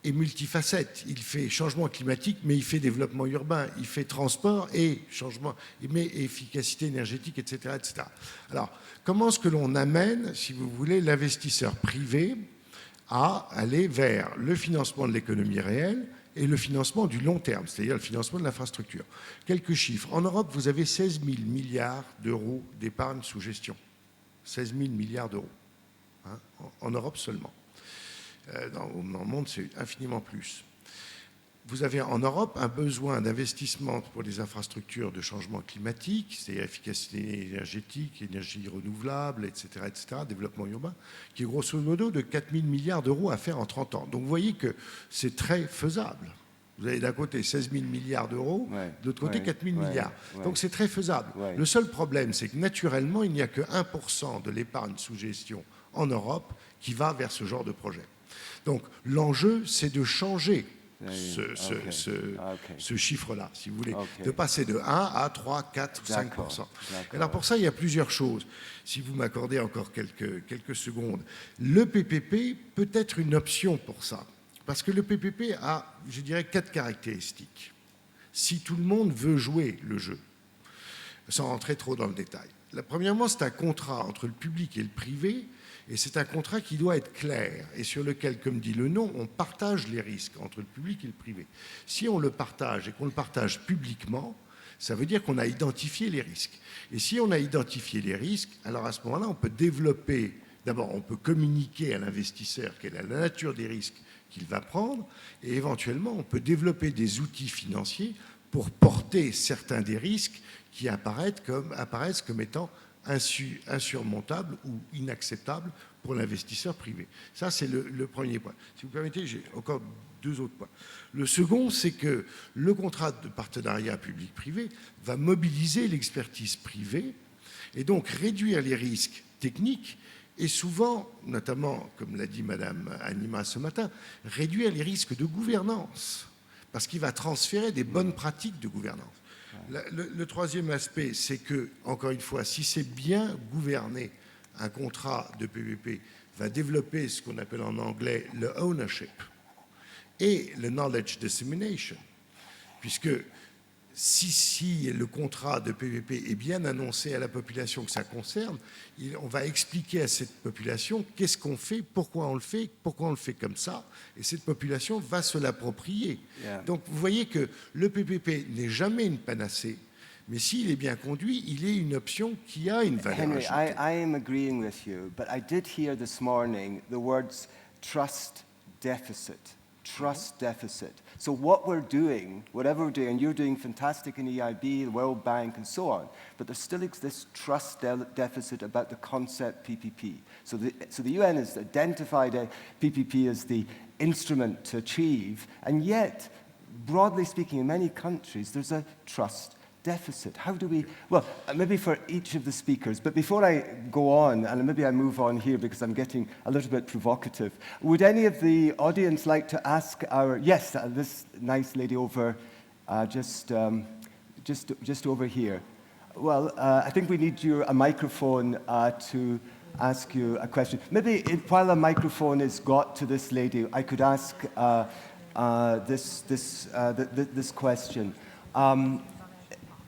est multifacette. Il fait changement climatique, mais il fait développement urbain, il fait transport et changement, mais efficacité énergétique, etc., etc. Alors, comment est-ce que l'on amène, si vous voulez, l'investisseur privé à aller vers le financement de l'économie réelle et le financement du long terme, c'est-à-dire le financement de l'infrastructure? Quelques chiffres. En Europe, vous avez 16 000 milliards d'euros d'épargne sous gestion. 16 000 milliards d'euros. Hein, en Europe seulement. Dans le monde, c'est infiniment plus. Vous avez en Europe un besoin d'investissement pour les infrastructures de changement climatique, c'est-à-dire efficacité énergétique, énergie renouvelable, etc., développement urbain, qui est grosso modo de 4 000 milliards d'euros à faire en 30 ans. Donc vous voyez que c'est très faisable. Vous avez d'un côté 16 000 milliards d'euros, de l'autre côté 4 000 milliards. Donc c'est très faisable. Le seul problème, c'est que naturellement, il n'y a que 1% de l'épargne sous gestion en Europe qui va vers ce genre de projet. Donc l'enjeu, c'est de changer ce chiffre-là, si vous voulez, Ok. de passer de 1 à 3, 4 ou 5%. D'accord. Alors pour ça, il y a plusieurs choses. Si vous m'accordez encore quelques secondes, le PPP peut être une option pour ça, parce que le PPP a, je dirais, 4 caractéristiques. Si tout le monde veut jouer le jeu, sans rentrer trop dans le détail. Premièrement, c'est un contrat entre le public et le privé, et c'est un contrat qui doit être clair et sur lequel, comme dit le nom, on partage les risques entre le public et le privé. Si on le partage et qu'on le partage publiquement, ça veut dire qu'on a identifié les risques. Et si on a identifié les risques, alors à ce moment-là, on peut développer, d'abord, on peut communiquer à l'investisseur quelle est la nature des risques qu'il va prendre, et éventuellement, on peut développer des outils financiers pour porter certains des risques qui apparaissent comme étant insurmontables ou inacceptables pour l'investisseur privé. Ça, c'est le premier point. Si vous permettez, j'ai encore 2 autres points. Le second, c'est que le contrat de partenariat public-privé va mobiliser l'expertise privée et donc réduire les risques techniques et souvent, notamment, comme l'a dit Madame Anima ce matin, réduire les risques de gouvernance parce qu'il va transférer des bonnes pratiques de gouvernance. Le troisième aspect, c'est que, encore une fois, si c'est bien gouverné, un contrat de PPP va développer ce qu'on appelle en anglais le ownership et le knowledge dissemination, puisque si le contrat de PPP est bien annoncé à la population que ça concerne, on va expliquer à cette population qu'est-ce qu'on fait, pourquoi on le fait comme ça, et cette population va se l'approprier. Yeah. Donc vous voyez que le PPP n'est jamais une panacée, mais s'il est bien conduit, il est une option qui a une valeur Henry, ajoutée. I am agreeing with you, but I did hear this morning the words trust deficit. Trust deficit. So what we're doing, whatever we're doing, and you're doing fantastic in EIB, the World Bank, and so on, but there still exists this trust deficit about the concept PPP. So the UN has identified PPP as the instrument to achieve, and yet, broadly speaking, in many countries, there's a trust deficit. How do we, well, maybe for each of the speakers, but before I go on, and maybe I move on here because I'm getting a little bit provocative, would any of the audience like to ask yes, this nice lady over, just over here. Well, I think we need a microphone to ask you a question. Maybe while a microphone is got to this lady, I could ask this question.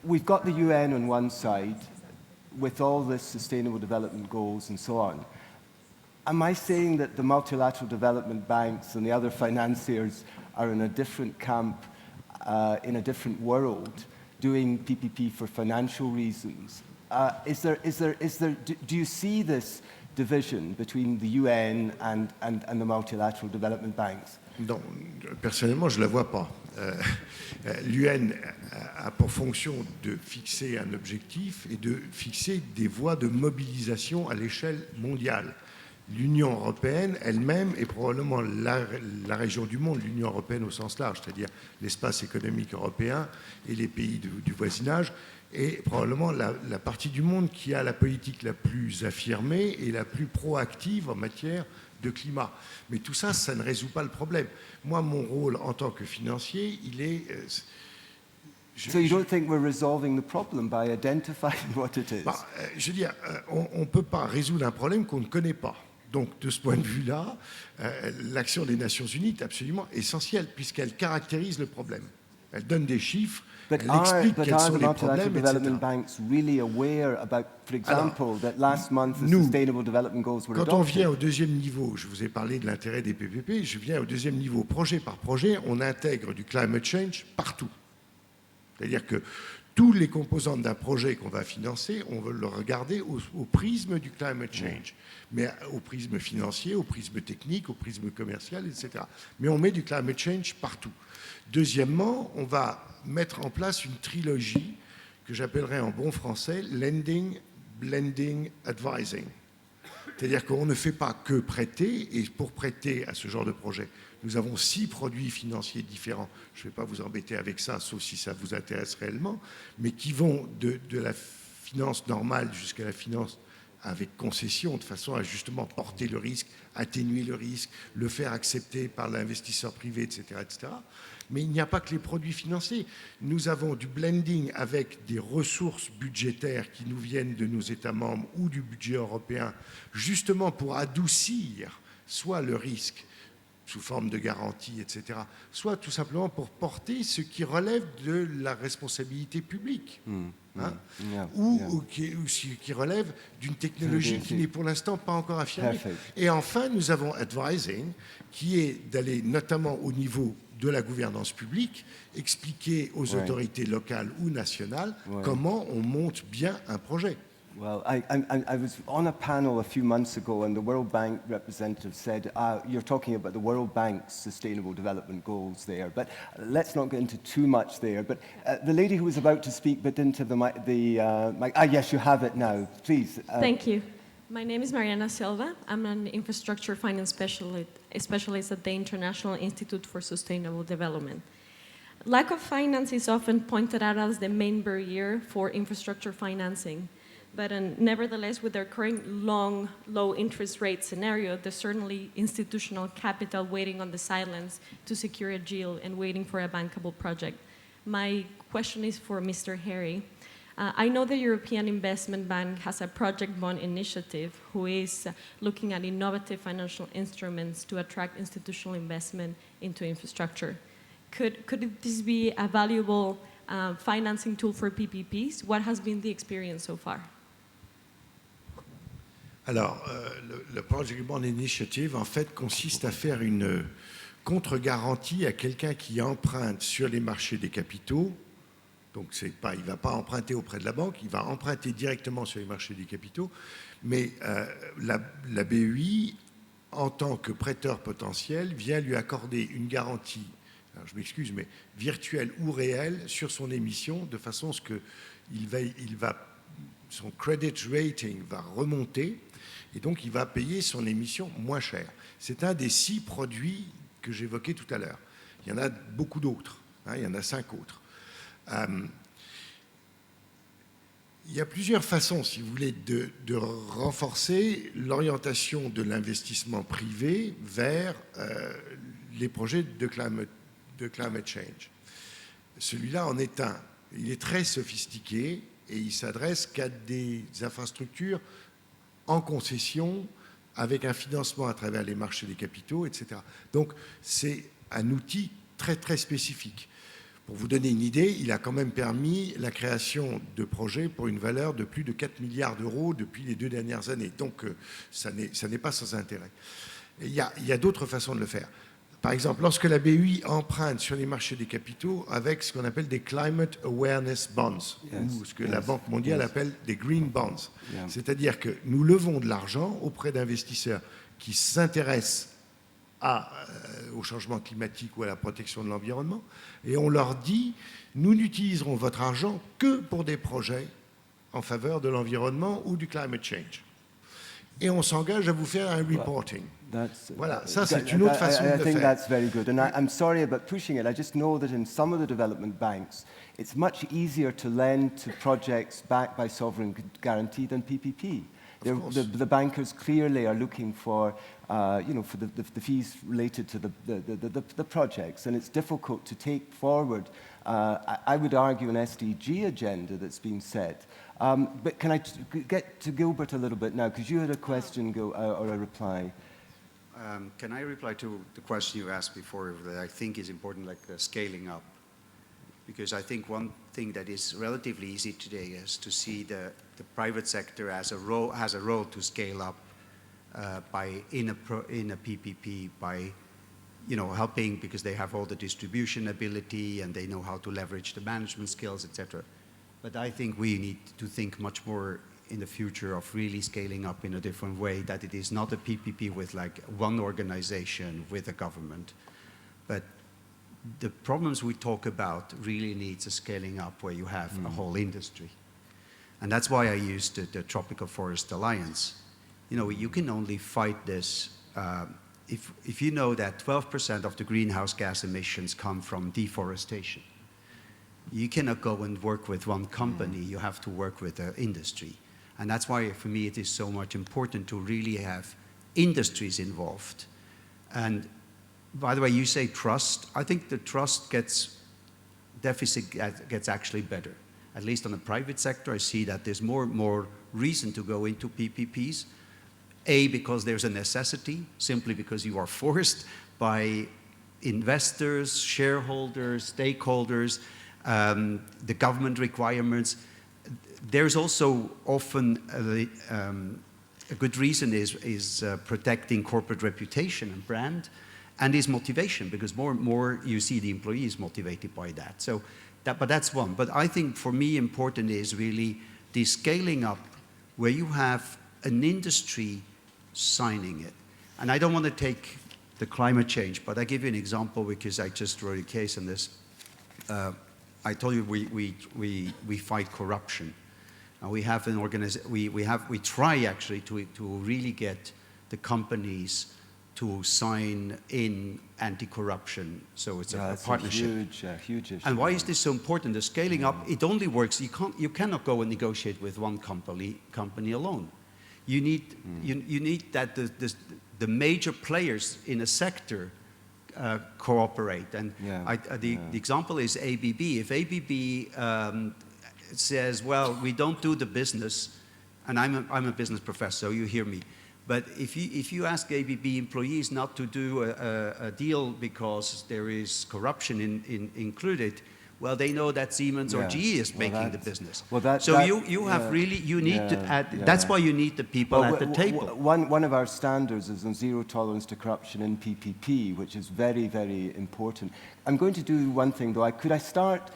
We've got the UN on one side with all the sustainable development goals and so on. Am I saying that the multilateral development banks and the other financiers are in a different camp, in a different world, doing PPP for financial reasons? Do you see this division between the UN and the multilateral development banks? Non, personnellement, je ne la vois pas. L'UN a pour fonction de fixer un objectif et de fixer des voies de mobilisation à l'échelle mondiale. L'Union européenne elle-même est probablement la région du monde, l'Union européenne au sens large, c'est-à-dire l'espace économique européen et les pays du voisinage, est probablement la partie du monde qui a la politique la plus affirmée et la plus proactive en matière de climat. Mais tout ça, ça ne résout pas le problème. Moi, mon rôle en tant que financier, il est... So you don't think we're resolving the problem by identifying what it is? Je veux dire, on ne peut pas résoudre un problème qu'on ne connaît pas. Donc, de ce point de vue-là, l'action des Nations Unies est absolument essentielle puisqu'elle caractérise le problème. Elle donne des chiffres, elle explique quels sont les problèmes, etc. Development banks really aware about, for example, that last month the Sustainable Development Goals were adopted? Quand on vient au deuxième niveau, je vous ai parlé de l'intérêt des PPP, je viens au deuxième niveau, projet par projet, on intègre du climate change partout. C'est-à-dire que tous les composants d'un projet qu'on va financer, on veut le regarder au prisme du climate change, mais au prisme financier, au prisme technique, au prisme commercial, etc. Mais on met du climate change partout. Deuxièmement, on va mettre en place une trilogie que j'appellerais en bon français lending, blending, advising. C'est-à-dire qu'on ne fait pas que prêter, et pour prêter à ce genre de projet, nous avons 6 produits financiers différents. Je ne vais pas vous embêter avec ça, sauf si ça vous intéresse réellement, mais qui vont de la finance normale jusqu'à la finance avec concession, de façon à justement porter le risque, atténuer le risque, le faire accepter par l'investisseur privé, etc., etc. Mais il n'y a pas que les produits financiers. Nous avons du blending avec des ressources budgétaires qui nous viennent de nos États membres ou du budget européen, justement pour adoucir soit le risque sous forme de garantie, etc., soit tout simplement pour porter ce qui relève de la responsabilité publique, ou qui relève d'une technologie qui n'est pour l'instant pas encore affirmée. Et enfin, nous avons advising, qui est d'aller notamment au niveau de la gouvernance publique, expliquer aux autorités locales ou nationales comment on monte bien un projet. Well, I was on a panel a few months ago, and the World Bank representative said, you're talking about the World Bank's Sustainable Development Goals there, but let's not get into too much there. But the lady who was about to speak but didn't have the mic, yes, you have it now. Please. Thank you. My name is Mariana Silva. I'm an infrastructure finance specialist at the International Institute for Sustainable Development. Lack of finance is often pointed out as the main barrier for infrastructure financing. But nevertheless, with their current low interest rate scenario, there's certainly institutional capital waiting on the sidelines to secure a deal and waiting for a bankable project. My question is for Mr. Harry. I know the European Investment Bank has a project bond initiative who is looking at innovative financial instruments to attract institutional investment into infrastructure. Could this be a valuable financing tool for PPPs? What has been the experience so far? Alors, le Project Bond Initiative, en fait, consiste à faire une contre-garantie à quelqu'un qui emprunte sur les marchés des capitaux. Donc, il ne va pas emprunter auprès de la banque, il va emprunter directement sur les marchés des capitaux. Mais la BEI, en tant que prêteur potentiel, vient lui accorder une garantie, alors je m'excuse, mais virtuelle ou réelle, sur son émission, de façon à ce que son credit rating va remonter, et donc il va payer son émission moins cher. C'est un des 6 produits que j'évoquais tout à l'heure. Il y en a beaucoup d'autres, il y en a 5 autres. Il y a plusieurs façons, si vous voulez, de renforcer l'orientation de l'investissement privé vers les projets de climate change. Celui-là en est un. Il est très sophistiqué et il s'adresse qu'à des infrastructures en concession, avec un financement à travers les marchés des capitaux, etc. Donc, c'est un outil très, très spécifique. Pour vous donner une idée, il a quand même permis la création de projets pour une valeur de plus de 4 milliards d'euros depuis les 2 dernières années. Donc, ça n'est pas sans intérêt. Et il y a d'autres façons de le faire. Par exemple, lorsque la BEI emprunte sur les marchés des capitaux avec ce qu'on appelle des Climate Awareness Bonds, ou ce que la Banque mondiale appelle des Green Bonds. C'est-à-dire que nous levons de l'argent auprès d'investisseurs qui s'intéressent au changement climatique ou à la protection de l'environnement, et on leur dit, nous n'utiliserons votre argent que pour des projets en faveur de l'environnement ou du climate change. Et on s'engage à vous faire un reporting. Voilà, ça c'est une autre façon de le faire. I think that's very good, and I'm sorry about pushing it. I just know that in some of the development banks, it's much easier to lend to projects backed by sovereign guarantee than PPP. The bankers clearly are looking for, for the fees related to the projects, and it's difficult to take forward. I would argue an SDG agenda that's been set. But can I get to Gilbert a little bit now, because you had a question or a reply. Can I reply to the question you asked before that I think is important, like scaling up? Because I think one thing that is relatively easy today is to see the private sector has a role to scale up in a PPP by helping, because they have all the distribution ability and they know how to leverage the management skills, etc. But I think we need to think much more in the future of really scaling up in a different way, that it is not a PPP with like one organization with a government, but the problems we talk about really needs a scaling up where you have a whole industry. And that's why I used the Tropical Forest Alliance. You can only fight this if you know that 12% of the greenhouse gas emissions come from deforestation. You cannot go and work with one company, you have to work with the industry. And that's why, for me, it is so much important to really have industries involved. And by the way, you say trust. I think the trust deficit gets actually better. At least on the private sector, I see that there's more and more reason to go into PPPs. A, because there's a necessity, simply because you are forced by investors, shareholders, stakeholders, the government requirements. There's also often a good reason is protecting corporate reputation and brand, and is motivation, because more and more you see the employees motivated by that. So, but that's one. But I think for me important is really the scaling up where you have an industry signing it. And I don't want to take the climate change, but I give you an example because I just wrote a case on this. I told you we fight corruption. We have an organization. We try actually to really get the companies to sign in anti-corruption. So it's a partnership. A huge issue. And why is this so important? The scaling up, it only works. You cannot go and negotiate with one company alone. You need you need that the major players in a sector cooperate. And the example is ABB. If ABB says, well, we don't do the business, and I'm a business professor, so you hear me. But if you ask ABB employees not to do a deal because there is corruption included, well, they know that Siemens or GE is making the business. You need to add. That's why you need the people at the table. One of our standards is on zero tolerance to corruption in PPP, which is very, very important. I'm going to do one thing, though. Could I start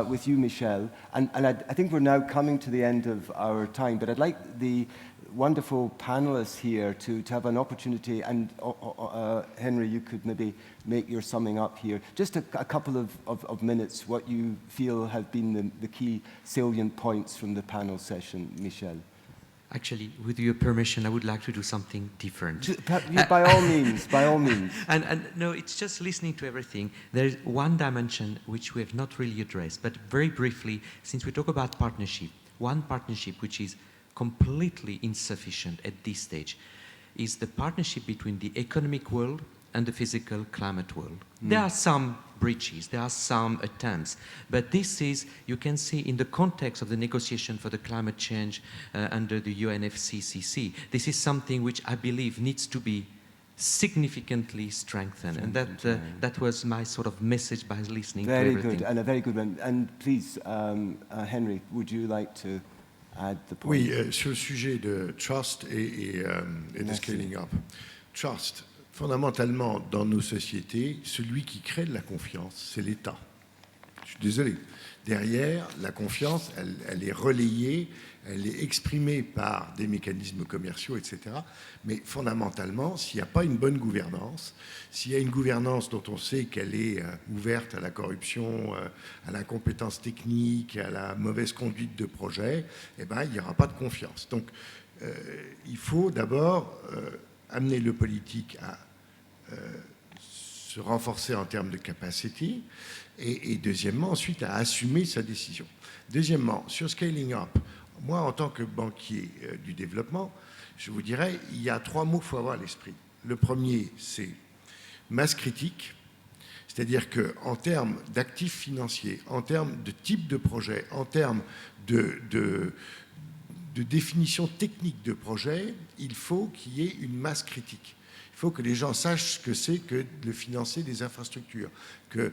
with you, Michel? And I think we're now coming to the end of our time, but I'd like the wonderful panelists here to have an opportunity, and Henry, you could maybe make your summing up here. Just a couple of minutes, what you feel have been the key salient points from the panel session, Michel. Actually, with your permission, I would like to do something different. By all means, by all means. And no, it's just listening to everything. There's one dimension which we have not really addressed, but very briefly, since we talk about partnership, one partnership which is completely insufficient at this stage is the partnership between the economic world and the physical climate world. There are some breaches, there are some attempts, but this is, you can see in the context of the negotiation for the climate change under the UNFCCC, this is something which I believe needs to be significantly strengthened, and that was my sort of message by listening to everything. Very good, and a very good one. And please, Henry, would you like to add the point? Oui, sur le sujet de trust et de scaling up. Trust, fondamentalement, dans nos sociétés, celui qui crée de la confiance, c'est l'État. Je suis désolé. Derrière, la confiance, elle est relayée, elle est exprimée par des mécanismes commerciaux, etc. Mais fondamentalement, s'il n'y a pas une bonne gouvernance, s'il y a une gouvernance dont on sait qu'elle est ouverte à la corruption, à l'incompétence technique, à la mauvaise conduite de projet, eh ben, il n'y aura pas de confiance. Donc, il faut d'abord amener le politique à se renforcer en termes de capacity, et deuxièmement, ensuite, à assumer sa décision. Deuxièmement, sur scaling up, moi, en tant que banquier du développement, je vous dirais, il y a 3 mots qu'il faut avoir à l'esprit. Le premier, c'est masse critique, c'est-à-dire qu'en termes d'actifs financiers, en termes de type de projet, en termes de définition technique de projet, il faut qu'il y ait une masse critique. Il faut que les gens sachent ce que c'est que de financer des infrastructures, que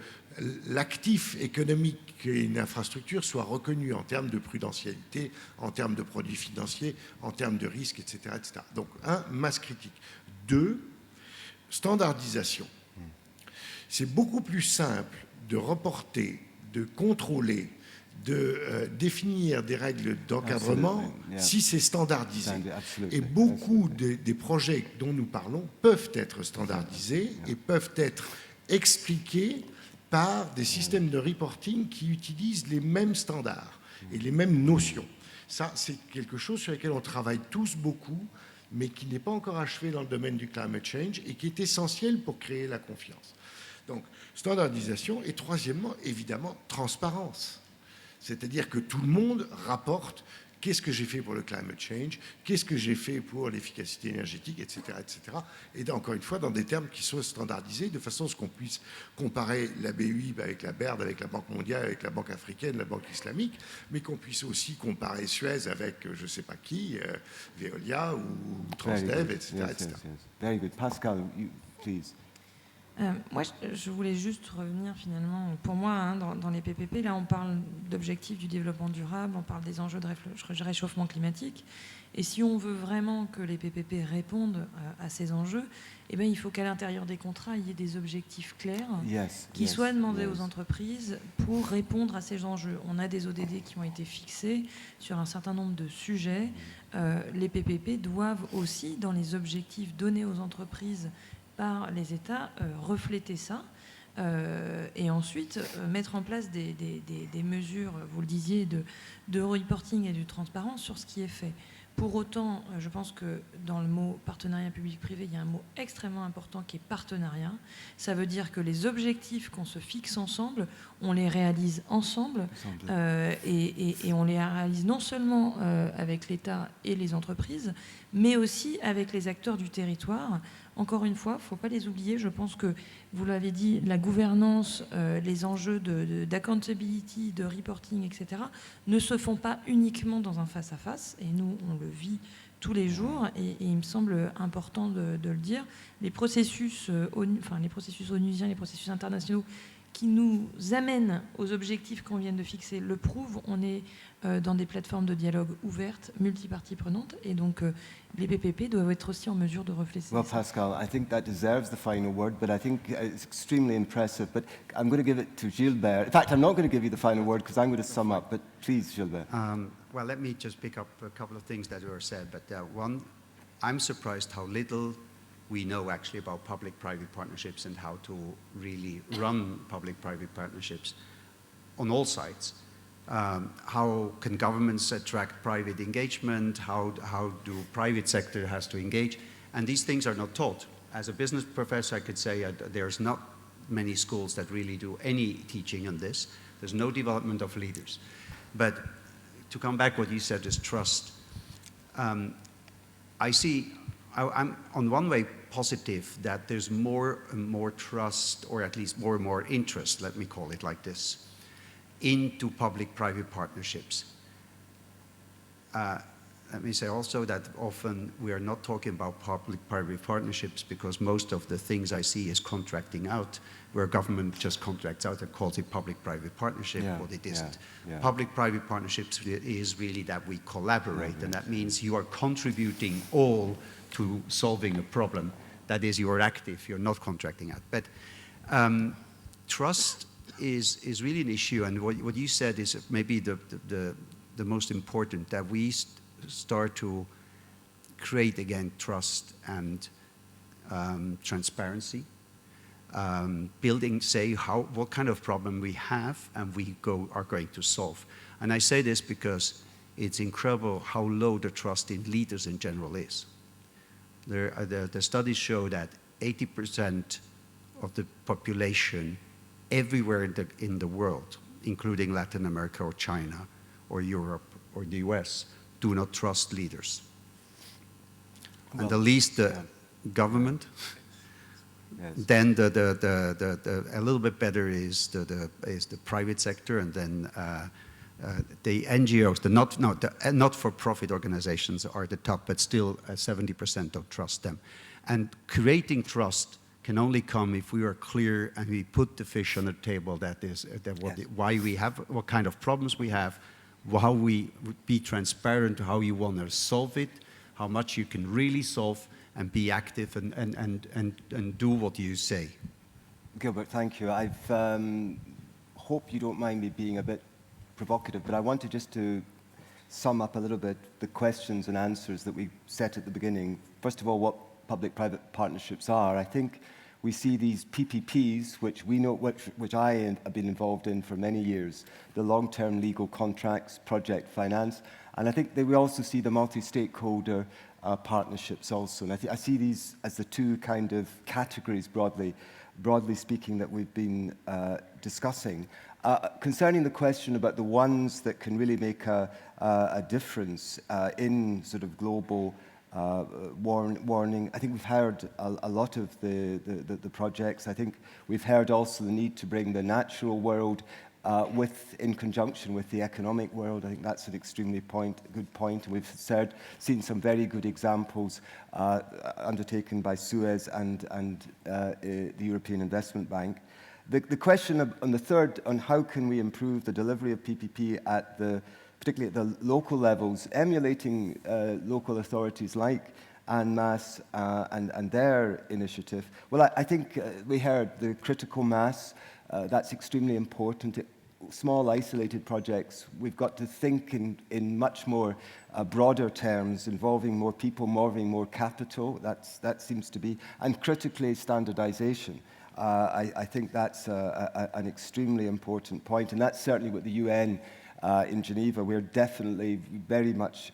l'actif économique qu'est une infrastructure soit reconnu en termes de prudentialité, en termes de produits financiers, en termes de risques, etc., etc. Donc, masse critique. 2, standardisation. C'est beaucoup plus simple de reporter, de contrôler, de définir des règles d'encadrement si c'est standardisé. Et beaucoup des projets dont nous parlons peuvent être standardisés et peuvent être expliqués par des systèmes de reporting qui utilisent les mêmes standards et les mêmes notions. Ça, c'est quelque chose sur lequel on travaille tous beaucoup, mais qui n'est pas encore achevé dans le domaine du climate change et qui est essentiel pour créer la confiance. Donc, standardisation et troisièmement, évidemment, transparence. C'est-à-dire que tout le monde rapporte qu'est-ce que j'ai fait pour le climate change, qu'est-ce que j'ai fait pour l'efficacité énergétique, etc., etc. Et encore une fois, dans des termes qui soient standardisés, de façon à ce qu'on puisse comparer la BUI avec la BERD, avec la Banque mondiale, avec la Banque africaine, la Banque islamique, mais qu'on puisse aussi comparer Suez avec je ne sais pas qui, Veolia ou Transdev, etc. etc. Very good. Pascal, please. Moi, je voulais juste revenir finalement, pour moi, hein, dans les PPP, là on parle d'objectifs du développement durable, on parle des enjeux de réchauffement climatique, et si on veut vraiment que les PPP répondent à ces enjeux, eh bien, il faut qu'à l'intérieur des contrats, il y ait des objectifs clairs qui soient demandés aux entreprises pour répondre à ces enjeux. On a des ODD qui ont été fixés sur un certain nombre de sujets. Les PPP doivent aussi, dans les objectifs donnés aux entreprises par les États, refléter ça et ensuite mettre en place des mesures, vous le disiez, de reporting et de transparence sur ce qui est fait. Pour autant, je pense que dans le mot partenariat public-privé, il y a un mot extrêmement important qui est partenariat. Ça veut dire que les objectifs qu'on se fixe ensemble, on les réalise ensemble et on les réalise non seulement avec l'État et les entreprises, mais aussi avec les acteurs du territoire. Encore une fois, il ne faut pas les oublier. Je pense que, vous l'avez dit, la gouvernance, les enjeux d'accountability, de reporting, etc., ne se font pas uniquement dans un face-à-face. Et nous, on le vit tous les jours. Et il me semble important de le dire. Les processus onusiens, les processus internationaux qui nous amènent aux objectifs qu'on vient de fixer le prouvent. On est dans des plateformes de dialogue ouvertes, multiparties prenantes, et donc les PPP doivent être aussi en mesure de refléter Well, ça. Pascal, I think that deserves the final word, but I think it's extremely impressive. But I'm going to give it to Gilbert. In fact, I'm not going to give you the final word because I'm going to sum up, but please, Gilbert. Well, let me just pick up a couple of things that were said. But one, I'm surprised how little we know actually about public-private partnerships and how to really run public-private partnerships on all sides. How can governments attract private engagement? How do private sector has to engage? And these things are not taught. As a business professor, I could say there's not many schools that really do any teaching on this. There's no development of leaders. But to come back, what you said is trust. I'm on one way positive that there's more and more trust, or at least more and more interest, let me call it like this, into public-private partnerships. Let me say also that often we are not talking about public-private partnerships because most of the things I see is contracting out, where government just contracts out and calls it public-private partnership, but it isn't. Public-private partnerships is really that we collaborate, and that means you are contributing all to solving a problem. That is, you're active, you're not contracting out. But trust is really an issue, and what you said is maybe the most important, that we start to create again trust and transparency, building, say, what kind of problem we have and we are going to solve. And I say this because it's incredible how low the trust in leaders in general is. The studies show that 80% of the population everywhere in the world, including Latin America or China or Europe or the US, do not trust leaders. Well, and the least the government, then a little bit better is the private sector, and then the NGOs, the not-for-profit organizations are the top, but still 70% don't trust them. And creating trust can only come if we are clear and we put the fish on the table, why we have, what kind of problems we have, how we be transparent, how you want to solve it, how much you can really solve, and be active and do what you say. Gilbert, thank you. I hope you don't mind me being a bit provocative, but I wanted just to sum up a little bit the questions and answers that we set at the beginning. First of all, what public-private partnerships are. I think we see these PPPs, which we know, which I have been involved in for many years, the long-term legal contracts, project finance, and I think that we also see the multi-stakeholder partnerships also. And I see these as the two kind of categories broadly. broadly speaking, that we've been discussing. Concerning the question about the ones that can really make a difference in sort of global warning, I think we've heard a lot of the projects. I think we've heard also the need to bring the natural world in conjunction with the economic world. I think that's an extremely good point. And we've seen some very good examples undertaken by Suez and the European Investment Bank. The question on the third, on how can we improve the delivery of PPP particularly at the local levels, emulating local authorities like ANMAS and their initiative. Well, I think we heard the critical mass. That's extremely important. Small isolated projects, we've got to think in much more broader terms, involving more people, involving more capital. That seems to be, and critically standardization. I think that's an extremely important point, and that's certainly what the UN in Geneva, we're definitely very much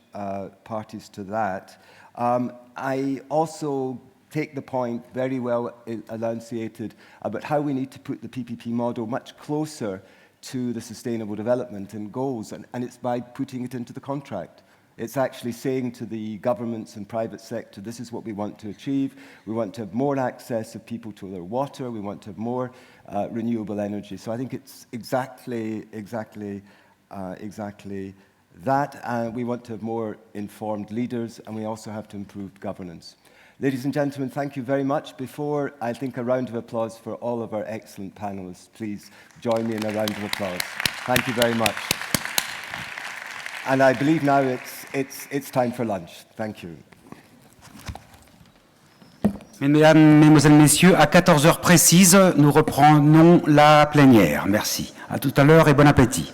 parties to that. I also take the point very well enunciated about how we need to put the PPP model much closer to the Sustainable Development and goals, and it's by putting it into the contract. It's actually saying to the governments and private sector, this is what we want to achieve. We want to have more access of people to their water. We want to have more renewable energy. So I think it's exactly that. We want to have more informed leaders, and we also have to improve governance. Ladies and gentlemen, thank you very much. Before, I think a round of applause for all of our excellent panelists. Please join me in a round of applause. Thank you very much. And I believe now it's time for lunch. Thank you. Mesdames, Mesdemoiselles, Messieurs, à 14 heures précises, nous reprenons la plénière. Merci. À tout à l'heure et bon appétit.